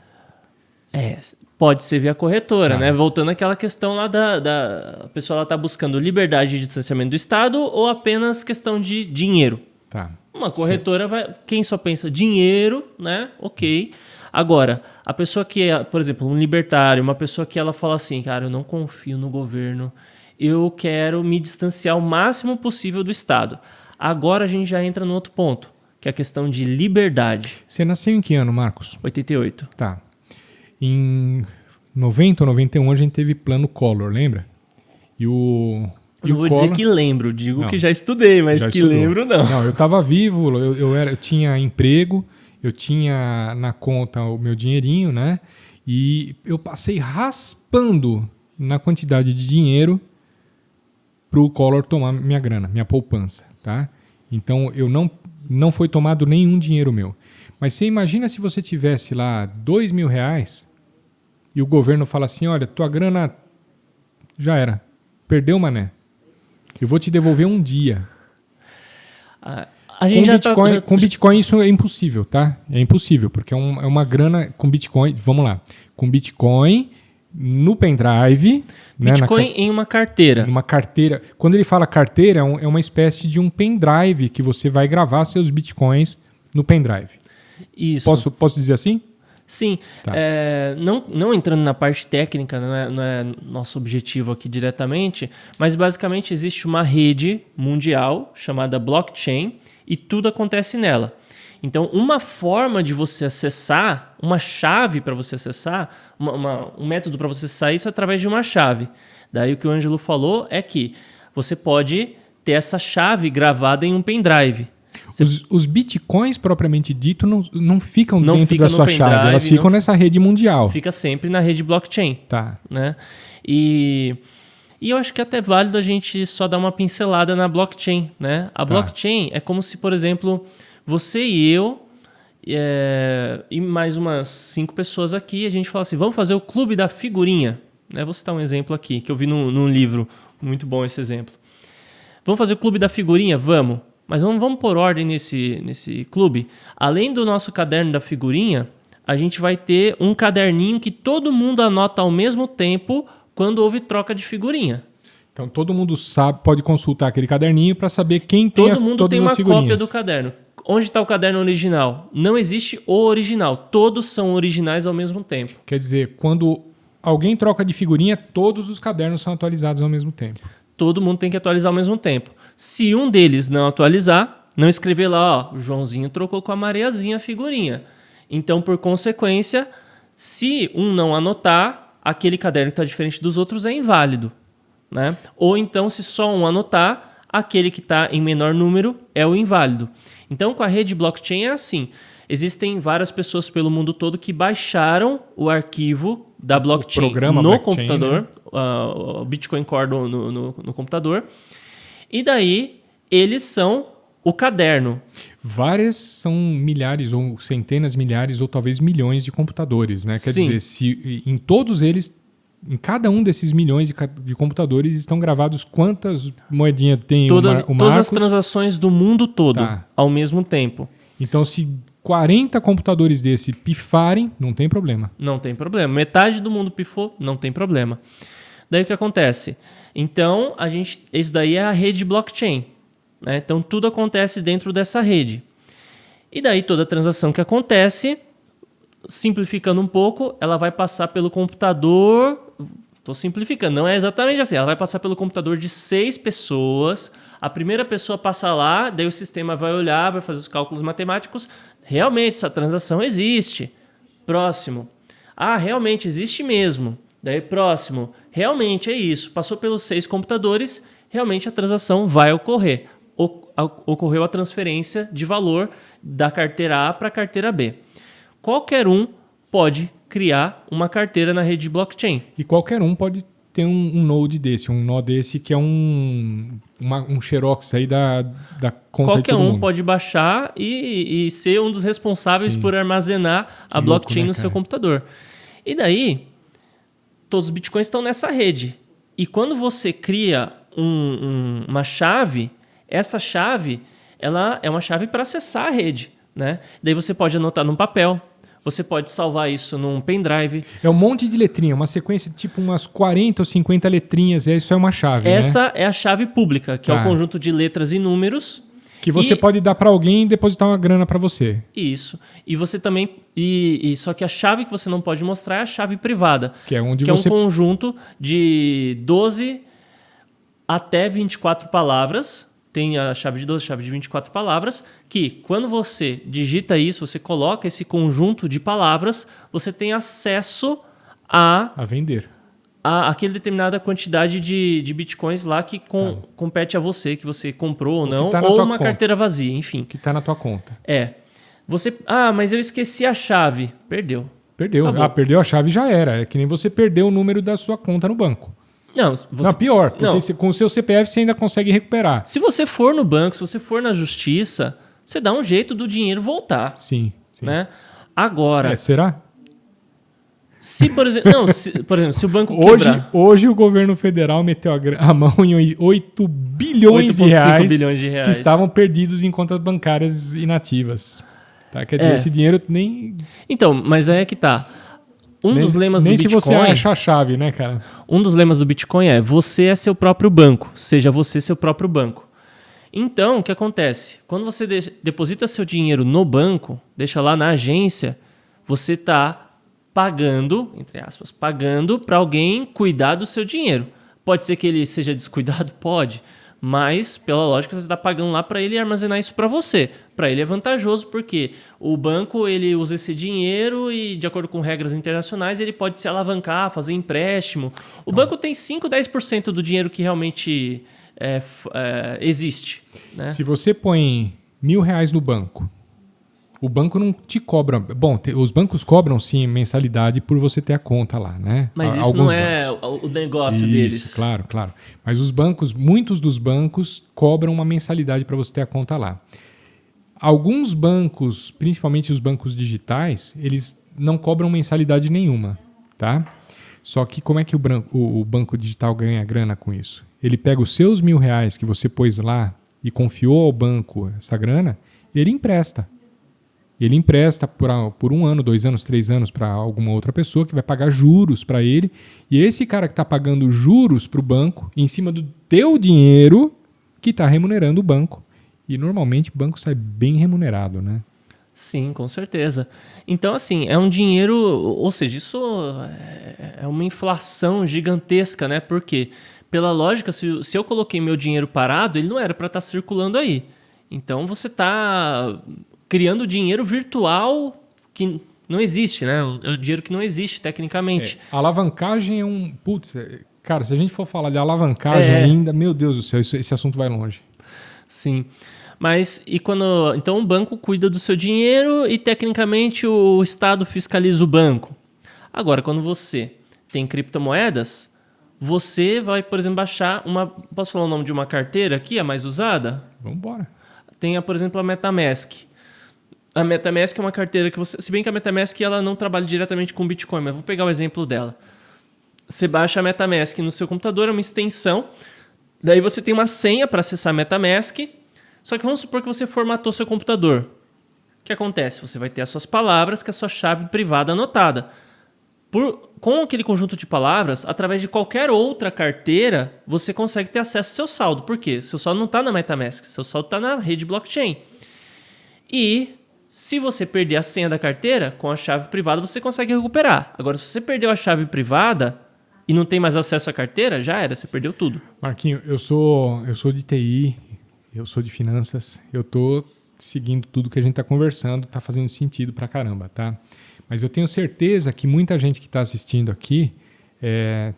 pode ser via corretora, né? Voltando àquela questão lá a pessoa está buscando liberdade de distanciamento do Estado ou apenas questão de dinheiro. Tá. Uma corretora quem só pensa dinheiro, né? Ok. Agora, a pessoa que é, por exemplo, um libertário, uma pessoa que ela fala assim, cara, eu não confio no governo, eu quero me distanciar o máximo possível do Estado. Agora a gente já entra no outro ponto, que é a questão de liberdade. Você nasceu em que ano, Marcos? 88. Tá. Em 90 ou 91 a gente teve plano Collor, lembra? Eu não vou dizer que lembro, digo que já estudei, mas que lembro não. Não, eu estava vivo, eu tinha emprego, eu tinha na conta o meu dinheirinho, né? E eu passei raspando na quantidade de dinheiro para o Collor tomar minha grana, minha poupança, tá? Então eu não foi tomado nenhum dinheiro meu. Mas você imagina se você tivesse lá R$2.000 e o governo fala assim, olha, tua grana já era, perdeu, mané. Eu vou te devolver um dia. Com Bitcoin isso é impossível, tá? É impossível, porque é uma grana com Bitcoin, vamos lá, com Bitcoin no pendrive. Bitcoin em uma carteira. Uma carteira. Quando ele fala carteira, é uma espécie de um pendrive que você vai gravar seus Bitcoins no pendrive. Isso. Posso dizer assim? Sim. Tá. Não entrando na parte técnica, não é nosso objetivo aqui diretamente, mas basicamente existe uma rede mundial chamada blockchain e tudo acontece nela. Então, uma forma de você acessar, uma chave para você acessar, um método para você acessar isso é através de uma chave. Daí o que o Ângelo falou é que você pode ter essa chave gravada em um pendrive. Os bitcoins, propriamente dito, não ficam dentro da sua chave, elas ficam nessa rede mundial. Fica sempre na rede blockchain. Tá. Né? E eu acho que é até válido a gente só dar uma pincelada na blockchain. Né? A blockchain é como se, por exemplo, você e eu e mais umas 5 pessoas aqui, a gente fala assim, vamos fazer o clube da figurinha. Né? Vou citar um exemplo aqui, que eu vi num livro, muito bom esse exemplo. Vamos fazer o clube da figurinha? Vamos. Mas vamos por ordem nesse clube. Além do nosso caderno da figurinha, a gente vai ter um caderninho que todo mundo anota ao mesmo tempo quando houve troca de figurinha. Então todo mundo pode consultar aquele caderninho para saber quem tem todas as figurinhas. Todo mundo tem uma cópia do caderno. Onde está o caderno original? Não existe o original. Todos são originais ao mesmo tempo. Quer dizer, quando alguém troca de figurinha, todos os cadernos são atualizados ao mesmo tempo. Todo mundo tem que atualizar ao mesmo tempo. Se um deles não atualizar, não escrever lá, o Joãozinho trocou com a Mariazinha a figurinha. Então, por consequência, se um não anotar, aquele caderno que está diferente dos outros é inválido. Né? Ou então, se só um anotar, aquele que está em menor número é o inválido. Então, com a rede blockchain é assim. Existem várias pessoas pelo mundo todo que baixaram o arquivo da blockchain no computador, né? O Bitcoin Core no computador. E daí, eles são o caderno. Várias são milhares ou centenas, milhares ou talvez milhões de computadores, né? Quer dizer, se em todos eles, em cada um desses milhões de computadores estão gravados quantas moedinhas tem o Marcos? Todas as transações do mundo todo ao mesmo tempo. Então, se 40 computadores desse pifarem, não tem problema. Não tem problema. Metade do mundo pifou, não tem problema. Daí o que acontece? Então, isso daí é a rede blockchain. Né? Então, tudo acontece dentro dessa rede. E daí, toda transação que acontece, simplificando um pouco, ela vai passar pelo computador, Estou simplificando, não é exatamente assim. Ela vai passar pelo computador de 6 pessoas. A primeira pessoa passa lá, daí o sistema vai olhar, vai fazer os cálculos matemáticos. Realmente, essa transação existe. Próximo. Ah, realmente existe mesmo. Daí, próximo. Realmente é isso. Passou pelos 6 computadores, realmente a transação vai ocorrer. Ocorreu a transferência de valor da carteira A para a carteira B. Qualquer um pode criar uma carteira na rede blockchain. E qualquer um pode ter um node desse, um nó desse que é um xerox aí da conta Qualquer de todo um mundo. pode baixar e ser um dos responsáveis Sim. por armazenar a blockchain louco, né, no seu cara? computador. E daí, todos os bitcoins estão nessa rede. E quando você cria uma chave, essa chave ela é uma chave para acessar a rede, né? Daí você pode anotar num papel, você pode salvar isso num pendrive. É um monte de letrinha, uma sequência de tipo umas 40 ou 50 letrinhas, e isso é uma chave, Essa né? é a chave pública, que é Tá. o conjunto de letras e números. Que você E- pode dar para alguém e depositar uma grana para você. Isso. E você também. Só que a chave que você não pode mostrar é a chave privada. Que é onde que você- é um conjunto de 12 até 24 palavras. Tem a chave de 12, a chave de 24 palavras. Que quando você digita isso, você coloca esse conjunto de palavras, você tem acesso a vender. aquela determinada quantidade de bitcoins lá que compete a você, que você comprou ou que não, tá na ou tua uma conta. carteira vazia, enfim. Que está na tua conta. Mas eu esqueci a chave. Perdeu. Perdeu. Acabou. Perdeu a chave, já era. É que nem você perdeu o número da sua conta no banco. Não, você, Não, pior, porque não. com o seu CPF você ainda consegue recuperar. Se você for no banco, se você for na justiça, você dá um jeito do dinheiro voltar. Sim. Né? Agora, Será? se por exemplo, se o banco quebrar... Hoje o governo federal meteu a mão em 8 bilhões de 8,5 reais, bilhões de reais. que estavam perdidos em contas bancárias inativas. Tá? Quer dizer, esse dinheiro nem Então, mas aí é que tá. Dos lemas do nem se Bitcoin... você acha a chave, né, cara? Um dos lemas do Bitcoin é: você é seu próprio banco, seja você seu próprio banco. Então, o que acontece? Quando você deposita seu dinheiro no banco, deixa lá na agência, você está pagando, entre aspas, pagando para alguém cuidar do seu dinheiro. Pode ser que ele seja descuidado? Pode. Mas, pela lógica, você está pagando lá para ele armazenar isso para você. Para ele é vantajoso porque o banco ele usa esse dinheiro e, de acordo com regras internacionais, ele pode se alavancar, fazer empréstimo. O banco tem 5, 10% do dinheiro que realmente existe. Né? Se você põe R$1.000 no banco, o banco não te cobra. Bom, os bancos cobram sim mensalidade por você ter a conta lá, né? Mas isso Alguns não é bancos. o negócio Isso, deles. Claro. Mas os bancos, muitos dos bancos cobram uma mensalidade para você ter a conta lá. Alguns bancos, principalmente os bancos digitais, eles não cobram mensalidade nenhuma, tá? Só que como é que o banco digital ganha grana com isso? Ele pega os seus R$1.000 que você pôs lá e confiou ao banco essa grana, ele empresta. Ele empresta por 1 ano, 2 anos, 3 anos para alguma outra pessoa que vai pagar juros para ele. E esse cara que está pagando juros para o banco, em cima do teu dinheiro, que está remunerando o banco. E normalmente o banco sai bem remunerado, né? Sim, com certeza. Então, assim, é um dinheiro... Ou seja, isso é uma inflação gigantesca, né? Porque, pela lógica, se eu coloquei meu dinheiro parado, ele não era para estar circulando aí. Então, você está criando dinheiro virtual que não existe, né? É um dinheiro que não existe tecnicamente. A alavancagem é um... Putz, cara, se a gente for falar de alavancagem ainda, meu Deus do céu, esse assunto vai longe. Sim. Mas então o banco cuida do seu dinheiro e tecnicamente o Estado fiscaliza o banco. Agora, quando você tem criptomoedas, você vai, por exemplo, baixar uma... Posso falar o nome de uma carteira aqui, a mais usada? Vamos embora. Tem, por exemplo, a MetaMask. A MetaMask é uma carteira que você... Se bem que a MetaMask ela não trabalha diretamente com Bitcoin, mas vou pegar o exemplo dela. Você baixa a MetaMask no seu computador, é uma extensão. Daí você tem uma senha para acessar a MetaMask. Só que vamos supor que você formatou seu computador. O que acontece? Você vai ter as suas palavras, que é a sua chave privada anotada. Com aquele conjunto de palavras, através de qualquer outra carteira, você consegue ter acesso ao seu saldo. Por quê? Seu saldo não está na MetaMask, seu saldo está na rede blockchain. E se você perder a senha da carteira, com a chave privada você consegue recuperar. Agora, se você perdeu a chave privada, e não tem mais acesso à carteira, já era, você perdeu tudo. Marquinho, eu sou de TI, eu sou de finanças, eu tô seguindo tudo que a gente está conversando, está fazendo sentido pra caramba, tá? Mas eu tenho certeza que muita gente que está assistindo aqui é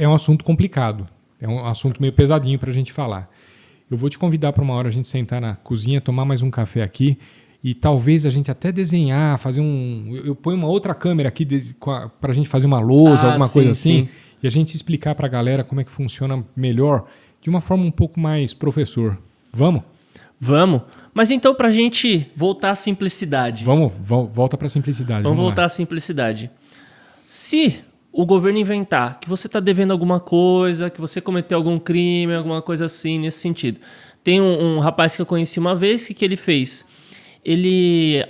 um assunto complicado, é um assunto meio pesadinho para a gente falar. Eu vou te convidar para uma hora a gente sentar na cozinha, tomar mais um café aqui e talvez a gente até desenhar, fazer eu ponho uma outra câmera aqui para a gente fazer uma lousa, alguma coisa assim, sim. E a gente explicar para a galera como é que funciona melhor, de uma forma um pouco mais professor. Vamos? Vamos. Mas então, para a gente voltar à simplicidade. Volta para a simplicidade. Vamos voltar à simplicidade. Se o governo inventar que você está devendo alguma coisa, que você cometeu algum crime, alguma coisa assim, nesse sentido. Tem um rapaz que eu conheci uma vez, que ele fez? Ele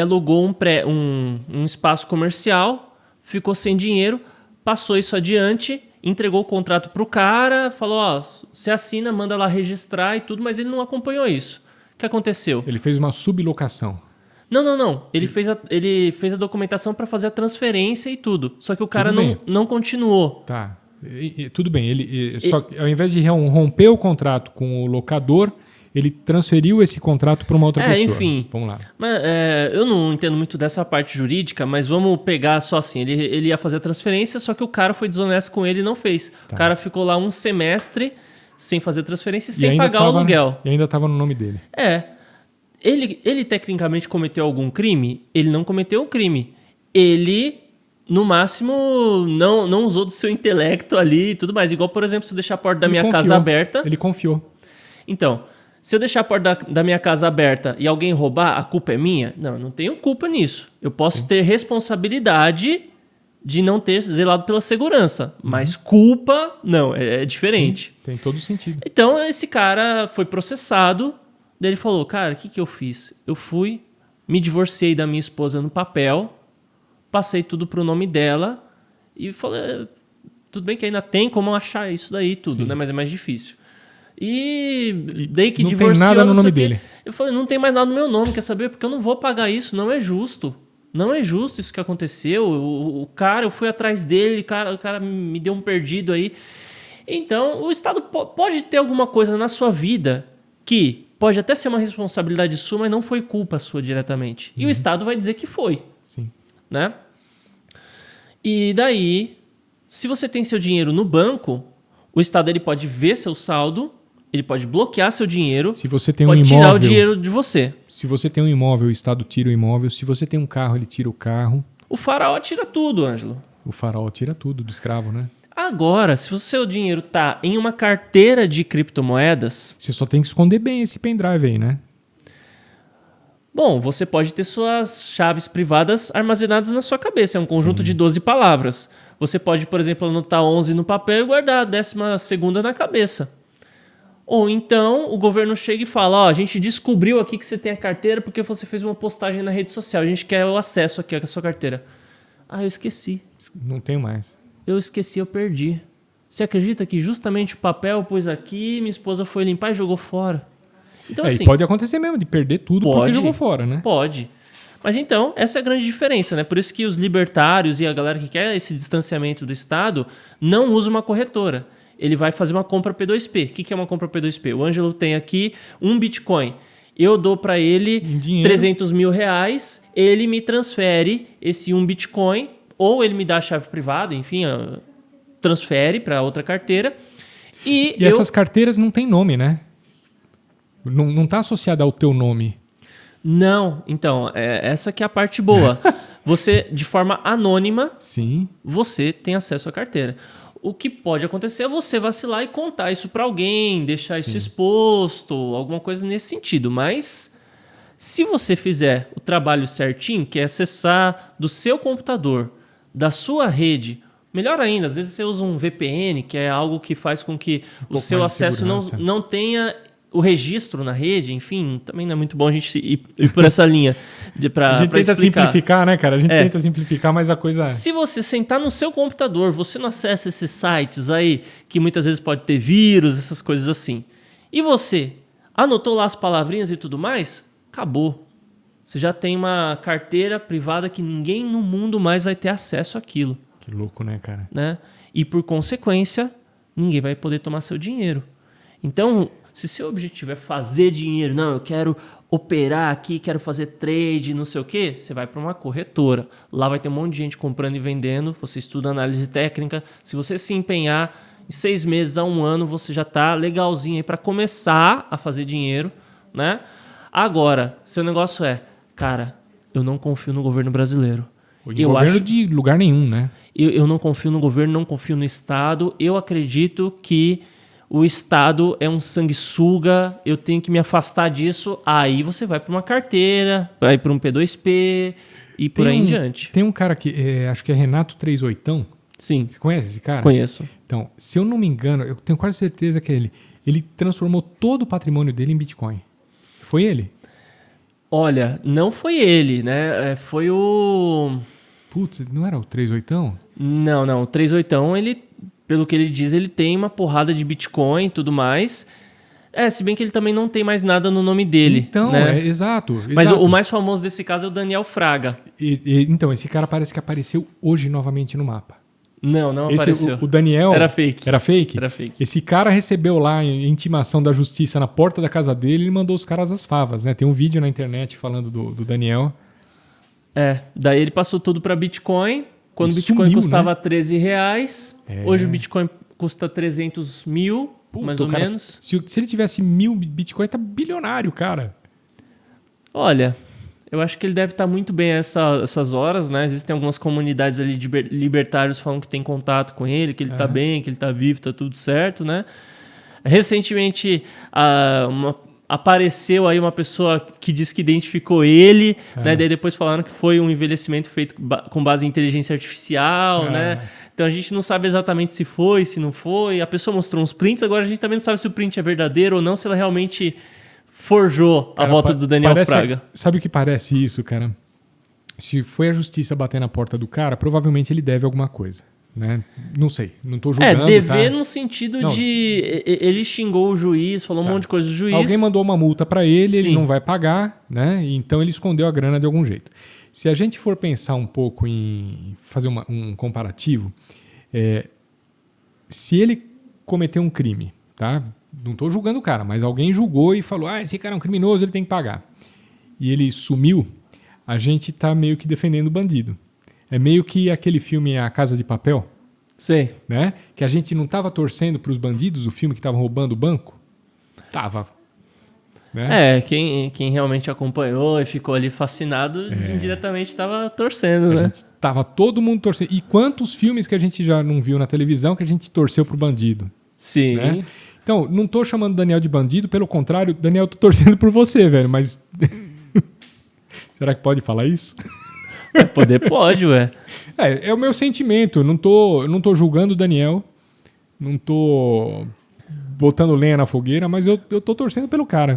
alugou um espaço comercial, ficou sem dinheiro, passou isso adiante, entregou o contrato para o cara, falou, ó, você assina, manda lá registrar e tudo, mas ele não acompanhou isso. O que aconteceu? Ele fez uma sublocação. Não. Ele fez a documentação para fazer a transferência e tudo. Só que o cara não continuou. Tá. Tudo bem. Só que ao invés de romper o contrato com o locador, ele transferiu esse contrato para uma outra pessoa. Enfim. Vamos lá. Mas, eu não entendo muito dessa parte jurídica, mas vamos pegar só assim. Ele ia fazer a transferência, só que o cara foi desonesto com ele e não fez. Tá. O cara ficou lá um semestre sem fazer transferência e sem pagar o aluguel. E ainda estava no nome dele. Ele tecnicamente cometeu algum crime? Ele não cometeu um crime. Ele, no máximo, não usou do seu intelecto ali e tudo mais. Igual, por exemplo, se eu deixar a porta da minha casa aberta... Ele confiou. Então, se eu deixar a porta da minha casa aberta e alguém roubar, a culpa é minha? Não, eu não tenho culpa nisso. Eu posso ter responsabilidade de não ter zelado pela segurança. Mas culpa, não, é diferente. Sim, tem todo sentido. Então, esse cara foi processado. Daí ele falou, cara, o que eu fiz? Eu fui, me divorciei da minha esposa no papel, passei tudo pro nome dela e falei, tudo bem que ainda tem como achar isso daí tudo, né? Mas é mais difícil. E daí que divorciou... Não tem nada no nome dele. Eu falei, não tem mais nada no meu nome, quer saber? Porque eu não vou pagar isso, não é justo. Não é justo isso que aconteceu. O cara, eu fui atrás dele, o cara me deu um perdido aí. Então, o Estado pode ter alguma coisa na sua vida que pode até ser uma responsabilidade sua, mas não foi culpa sua diretamente. E o Estado vai dizer que foi. Sim. Né? E daí, se você tem seu dinheiro no banco, o Estado ele pode ver seu saldo, ele pode bloquear seu dinheiro, se você tem pode um imóvel, tirar o dinheiro de você. Se você tem um imóvel, o Estado tira o imóvel. Se você tem um carro, ele tira o carro. O faraó tira tudo, Ângelo. O faraó tira tudo do escravo, né? Agora, se o seu dinheiro está em uma carteira de criptomoedas... Você só tem que esconder bem esse pendrive aí, né? Bom, você pode ter suas chaves privadas armazenadas na sua cabeça. É um conjunto de 12 palavras. Você pode, por exemplo, anotar 11 no papel e guardar a 12ª na cabeça. Ou então o governo chega e fala, ó, a gente descobriu aqui que você tem a carteira porque você fez uma postagem na rede social. A gente quer o acesso aqui à sua carteira. Ah, eu esqueci. Não tenho mais. Eu esqueci, eu perdi. Você acredita que justamente o papel eu pus aqui, minha esposa foi limpar e jogou fora? Então, assim, e pode acontecer mesmo de perder tudo porque jogou fora, né? Pode. Mas então, essa é a grande diferença, né? Por isso que os libertários e a galera que quer esse distanciamento do Estado não usa uma corretora. Ele vai fazer uma compra P2P. O que é uma compra P2P? O Ângelo tem aqui um Bitcoin. Eu dou para ele 300 mil reais, ele me transfere esse um Bitcoin, ou ele me dá a chave privada, enfim, transfere para outra carteira. E essas carteiras não tem nome, né? Não está associada ao teu nome. Não, então, essa que é a parte boa. Você, de forma anônima, sim, você tem acesso à carteira. O que pode acontecer é você vacilar e contar isso para alguém, deixar isso exposto, alguma coisa nesse sentido. Mas se você fizer o trabalho certinho, que é acessar do seu computador, da sua rede, melhor ainda, às vezes você usa um VPN, que é algo que faz com que o seu acesso não tenha o registro na rede, enfim, também não é muito bom a gente ir por essa linha. A gente tenta simplificar, né, cara? A gente tenta simplificar, mas a coisa... Se você sentar no seu computador, você não acessa esses sites aí, que muitas vezes pode ter vírus, essas coisas assim, e você anotou lá as palavrinhas e tudo mais, acabou. Você já tem uma carteira privada que ninguém no mundo mais vai ter acesso àquilo. Que louco, né, cara? Né? E por consequência, ninguém vai poder tomar seu dinheiro. Então, se seu objetivo é fazer dinheiro, não, eu quero operar aqui, quero fazer trade, não sei o quê, você vai para uma corretora. Lá vai ter um monte de gente comprando e vendendo, você estuda análise técnica. Se você se empenhar, em 6 meses a 1 ano, você já está legalzinho aí para começar a fazer dinheiro, né? Agora, seu negócio é, cara, eu não confio no governo brasileiro. Em governo de lugar nenhum, né? Eu não confio no governo, não confio no Estado. Eu acredito que o Estado é um sanguessuga, eu tenho que me afastar disso. Aí você vai para uma carteira, vai para um P2P e por aí em diante. Tem um cara que, acho que é Renato 38. Sim. Você conhece esse cara? Conheço. Então, se eu não me engano, eu tenho quase certeza que é ele. Ele transformou todo o patrimônio dele em Bitcoin. Foi ele? Olha, não foi ele, né? Foi o... Putz, não era o 38? Não. O 38, ele, pelo que ele diz, ele tem uma porrada de Bitcoin e tudo mais. Se bem que ele também não tem mais nada no nome dele. Então, né? Exato. Mas o mais famoso desse caso é o Daniel Fraga. Então, esse cara parece que apareceu hoje novamente no mapa. Não apareceu. O Daniel... Era fake. Era fake? Era fake. Esse cara recebeu lá a intimação da justiça na porta da casa dele e mandou os caras às favas, né? Tem um vídeo na internet falando do Daniel. Daí ele passou tudo para Bitcoin. Quando o Bitcoin sumiu, custava né? R$13, hoje o Bitcoin custa 300 mil, mais ou cara, menos. Se ele tivesse 1.000 Bitcoin, tá bilionário, cara. Olha, eu acho que ele deve estar muito bem essas horas, né? Existem algumas comunidades ali de libertários falando que tem contato com ele, que ele está bem, que ele está vivo, está tudo certo, né? Recentemente, apareceu aí uma pessoa que disse que identificou ele, né? Daí depois falaram que foi um envelhecimento feito com base em inteligência artificial, né? Então a gente não sabe exatamente se foi, se não foi. A pessoa mostrou uns prints, agora a gente também não sabe se o print é verdadeiro ou não, se ela realmente forjou a volta do Daniel Fraga. Sabe o que parece isso, cara? Se foi a justiça bater na porta do cara, provavelmente ele deve alguma coisa. Né? Não sei, não estou julgando. Dever no sentido de... Ele xingou o juiz, falou um monte de coisa do juiz. Alguém mandou uma multa para ele, Sim. Ele não vai pagar, né? Então ele escondeu a grana de algum jeito. Se a gente for pensar um pouco em fazer um comparativo, se ele cometeu um crime, tá? Não estou julgando o cara, mas alguém julgou e falou: esse cara é um criminoso, ele tem que pagar. E ele sumiu, a gente está meio que defendendo o bandido. É meio que aquele filme A Casa de Papel. Sei. Né? Que a gente não estava torcendo para os bandidos, o filme que estavam roubando o banco? Tava. Né? Quem realmente acompanhou e ficou ali fascinado, indiretamente estava torcendo, né? Tava todo mundo torcendo. E quantos filmes que a gente já não viu na televisão que a gente torceu pro bandido? Sim. Né? Então, não tô chamando o Daniel de bandido, pelo contrário, Daniel, tô torcendo por você, velho, mas... Será que pode falar isso? Poder pode, ué. É o meu sentimento. Eu não tô julgando o Daniel. Não tô botando lenha na fogueira, mas eu tô torcendo pelo cara.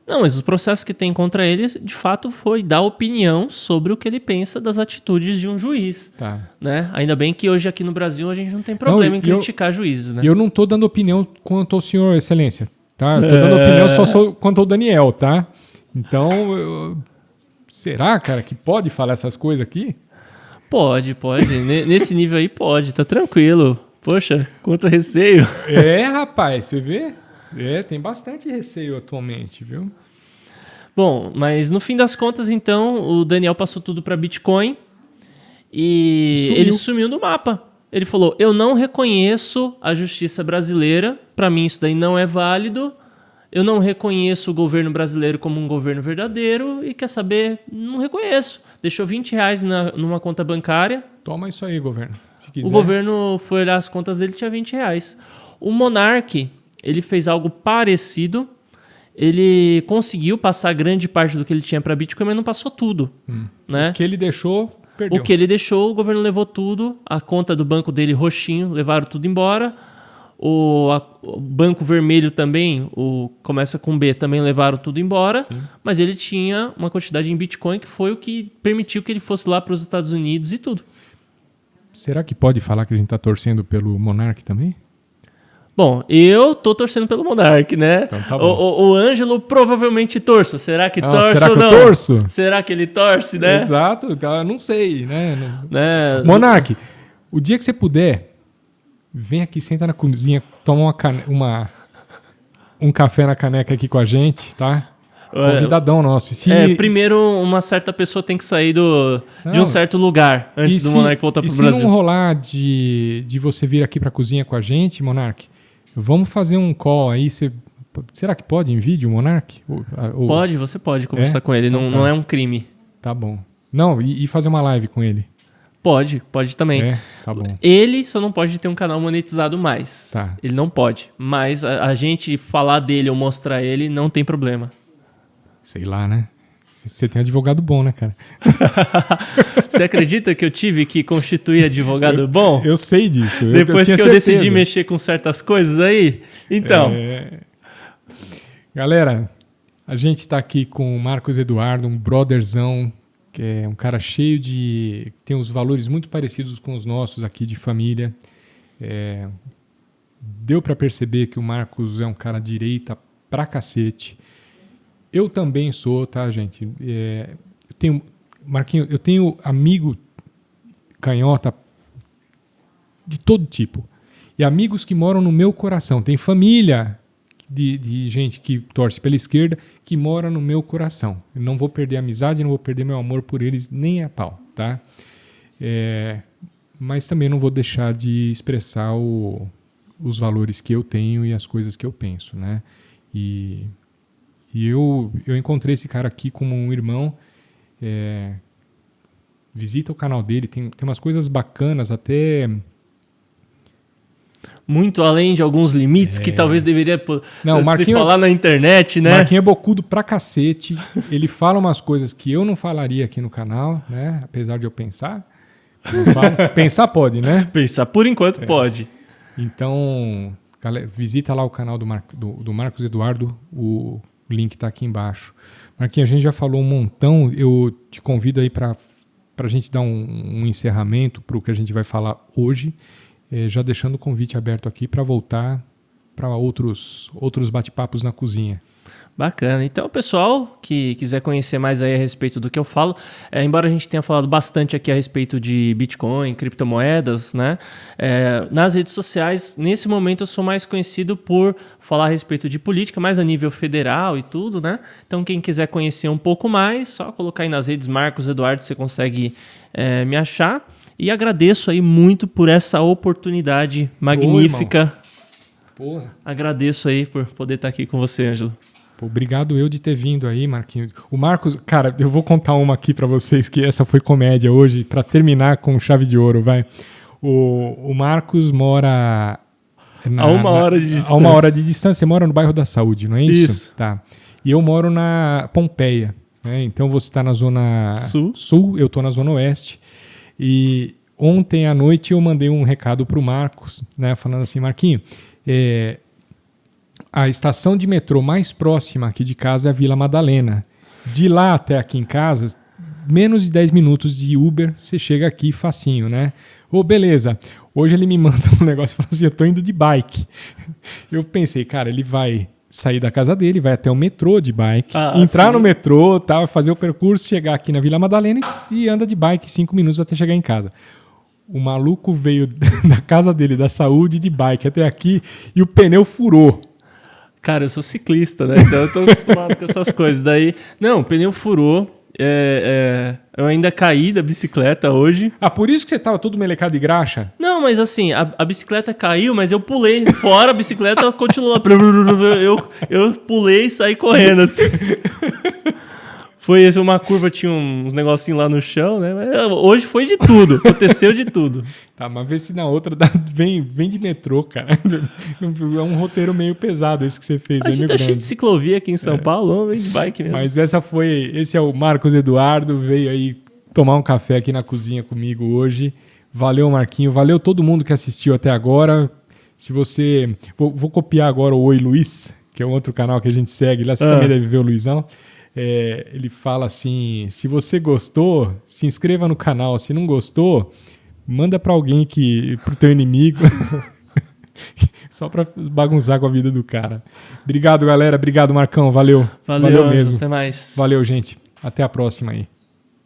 Não, mas os processos que tem contra ele, de fato, foi dar opinião sobre o que ele pensa das atitudes de um juiz. Tá. Né? Ainda bem que hoje aqui no Brasil a gente não tem problema em criticar juízes, né? E eu não tô dando opinião quanto ao senhor, excelência. Tá? Eu tô dando opinião só quanto ao Daniel, tá? Então... Será, cara, que pode falar essas coisas aqui? Pode. Nesse nível aí pode, tá tranquilo. Poxa, quanto receio. Rapaz, você vê? Tem bastante receio atualmente, viu? Bom, mas no fim das contas, então, o Daniel passou tudo para Bitcoin e ele sumiu do mapa. Ele falou, eu não reconheço a justiça brasileira, para mim isso daí não é válido. Eu não reconheço o governo brasileiro como um governo verdadeiro e, quer saber, não reconheço. Deixou R$20 numa conta bancária. Toma isso aí, governo, se quiser. O governo foi olhar as contas dele e tinha R$20. O Monark, ele fez algo parecido. Ele conseguiu passar grande parte do que ele tinha para Bitcoin, mas não passou tudo. Né? O que ele deixou, perdeu. O que ele deixou, o governo levou tudo. A conta do banco dele, roxinho, levaram tudo embora. O Banco Vermelho também, começa com B, também levaram tudo embora. Sim. Mas ele tinha uma quantidade em Bitcoin que foi o que permitiu que ele fosse lá para os Estados Unidos e tudo. Será que pode falar que a gente está torcendo pelo Monark também? Bom, eu tô torcendo pelo Monark, né? Então tá bom. O Ângelo provavelmente torça. Será que torce será ou que não? eu torço? Será que ele torce, né? Exato, não sei, né? Monark, O dia que você puder, vem aqui, senta na cozinha, toma um café na caneca aqui com a gente, tá? Convidadão nosso. Primeiro uma certa pessoa tem que sair de um certo lugar antes do Monark voltar pro Brasil. E se não rolar de você vir aqui pra cozinha com a gente, Monark, vamos fazer um call aí. Será que pode em vídeo, Monark? Pode, você pode conversar com ele, então, não é um crime. Tá bom. Não, e fazer uma live com ele? Pode também. Tá bom. Ele só não pode ter um canal monetizado mais. Tá. Ele não pode. Mas a gente falar dele ou mostrar ele não tem problema. Sei lá, né? Você tem um advogado bom, né, cara? Você acredita que eu tive que constituir advogado bom? Eu sei disso. Depois que eu decidi mexer com certas coisas aí? Então. Galera, a gente tá aqui com o Marcos Eduardo, um brotherzão, que é um cara cheio de... tem uns valores muito parecidos com os nossos aqui de família. Deu para perceber que o Marcos é um cara direita pra cacete. Eu também sou, tá, gente? Marquinhos, eu tenho amigo canhota de todo tipo. E amigos que moram no meu coração. Tem família de gente que torce pela esquerda que mora no meu coração. Eu não vou perder a amizade, não vou perder meu amor por eles nem a pau, tá? Mas também não vou deixar de expressar os valores que eu tenho e as coisas que eu penso, né? E eu encontrei esse cara aqui como um irmão. Visita o canal dele, tem umas coisas bacanas, até... Muito além de alguns limites que talvez deveria se falar na internet, né? Marquinhos é bocudo pra cacete. Ele fala umas coisas que eu não falaria aqui no canal, né? Apesar de eu pensar. Pensar pode, né? Pensar por enquanto pode. Então, galera, visita lá o canal do Marcos Eduardo. O link está aqui embaixo. Marquinhos, a gente já falou um montão. Eu te convido aí para a gente dar um encerramento para o que a gente vai falar hoje. Já deixando o convite aberto aqui para voltar para outros bate-papos na cozinha. Bacana. Então, pessoal que quiser conhecer mais aí a respeito do que eu falo, embora a gente tenha falado bastante aqui a respeito de Bitcoin, criptomoedas, né? Nas redes sociais, nesse momento eu sou mais conhecido por falar a respeito de política, mais a nível federal e tudo, né? Então, quem quiser conhecer um pouco mais, só colocar aí nas redes Marcos Eduardo, você consegue me achar. E agradeço aí muito por essa oportunidade magnífica. Porra. Agradeço aí por poder estar aqui com você, Ângelo. Obrigado eu de ter vindo aí, Marquinhos. O Marcos, cara, eu vou contar uma aqui pra vocês, que essa foi comédia hoje, pra terminar com chave de ouro, vai. O Marcos mora... a uma hora de distância. A uma hora de distância. Você mora no bairro da Saúde, não é isso? Isso. Tá. E eu moro na Pompeia, né? Então você está na zona sul, eu tô na zona oeste. E ontem à noite eu mandei um recado pro Marcos, né? Falando assim, Marquinhos, a estação de metrô mais próxima aqui de casa é a Vila Madalena. De lá até aqui em casa, menos de 10 minutos de Uber, você chega aqui facinho, né? Beleza. Hoje ele me manda um negócio e fala assim, eu tô indo de bike. Eu pensei, cara, ele vai sair da casa dele, vai até o metrô de bike, entrar no metrô, tá, fazer o percurso, chegar aqui na Vila Madalena e anda de bike 5 minutos até chegar em casa. O maluco veio da casa dele, da Saúde, de bike até aqui e o pneu furou. Cara, eu sou ciclista, né? Então eu tô acostumado com essas coisas. Daí, não, o pneu furou. Eu ainda caí da bicicleta hoje. Por isso que você tava todo melecado de graxa? Não, mas assim, a bicicleta caiu, mas eu pulei fora, a bicicleta continuou. Eu pulei e saí correndo, assim. Foi uma curva, tinha uns negocinhos lá no chão, né? Mas hoje foi de tudo, aconteceu de tudo. Tá, mas vê se na outra vem de metrô, cara. É um roteiro meio pesado esse que você fez. A gente tá cheio de ciclovia aqui em São Paulo, vamos ver de bike mesmo. Mas esse é o Marcos Eduardo, veio aí tomar um café aqui na cozinha comigo hoje. Valeu, Marquinho, valeu todo mundo que assistiu até agora. Se você... Vou copiar agora o Oi Luiz, que é um outro canal que a gente segue, lá você também deve ver o Luizão. Ele fala assim, se você gostou, se inscreva no canal, se não gostou, manda pra alguém pro teu inimigo, só pra bagunçar com a vida do cara. Obrigado, galera, obrigado, Marcão, valeu mesmo. Até mais. Valeu, gente, até a próxima aí.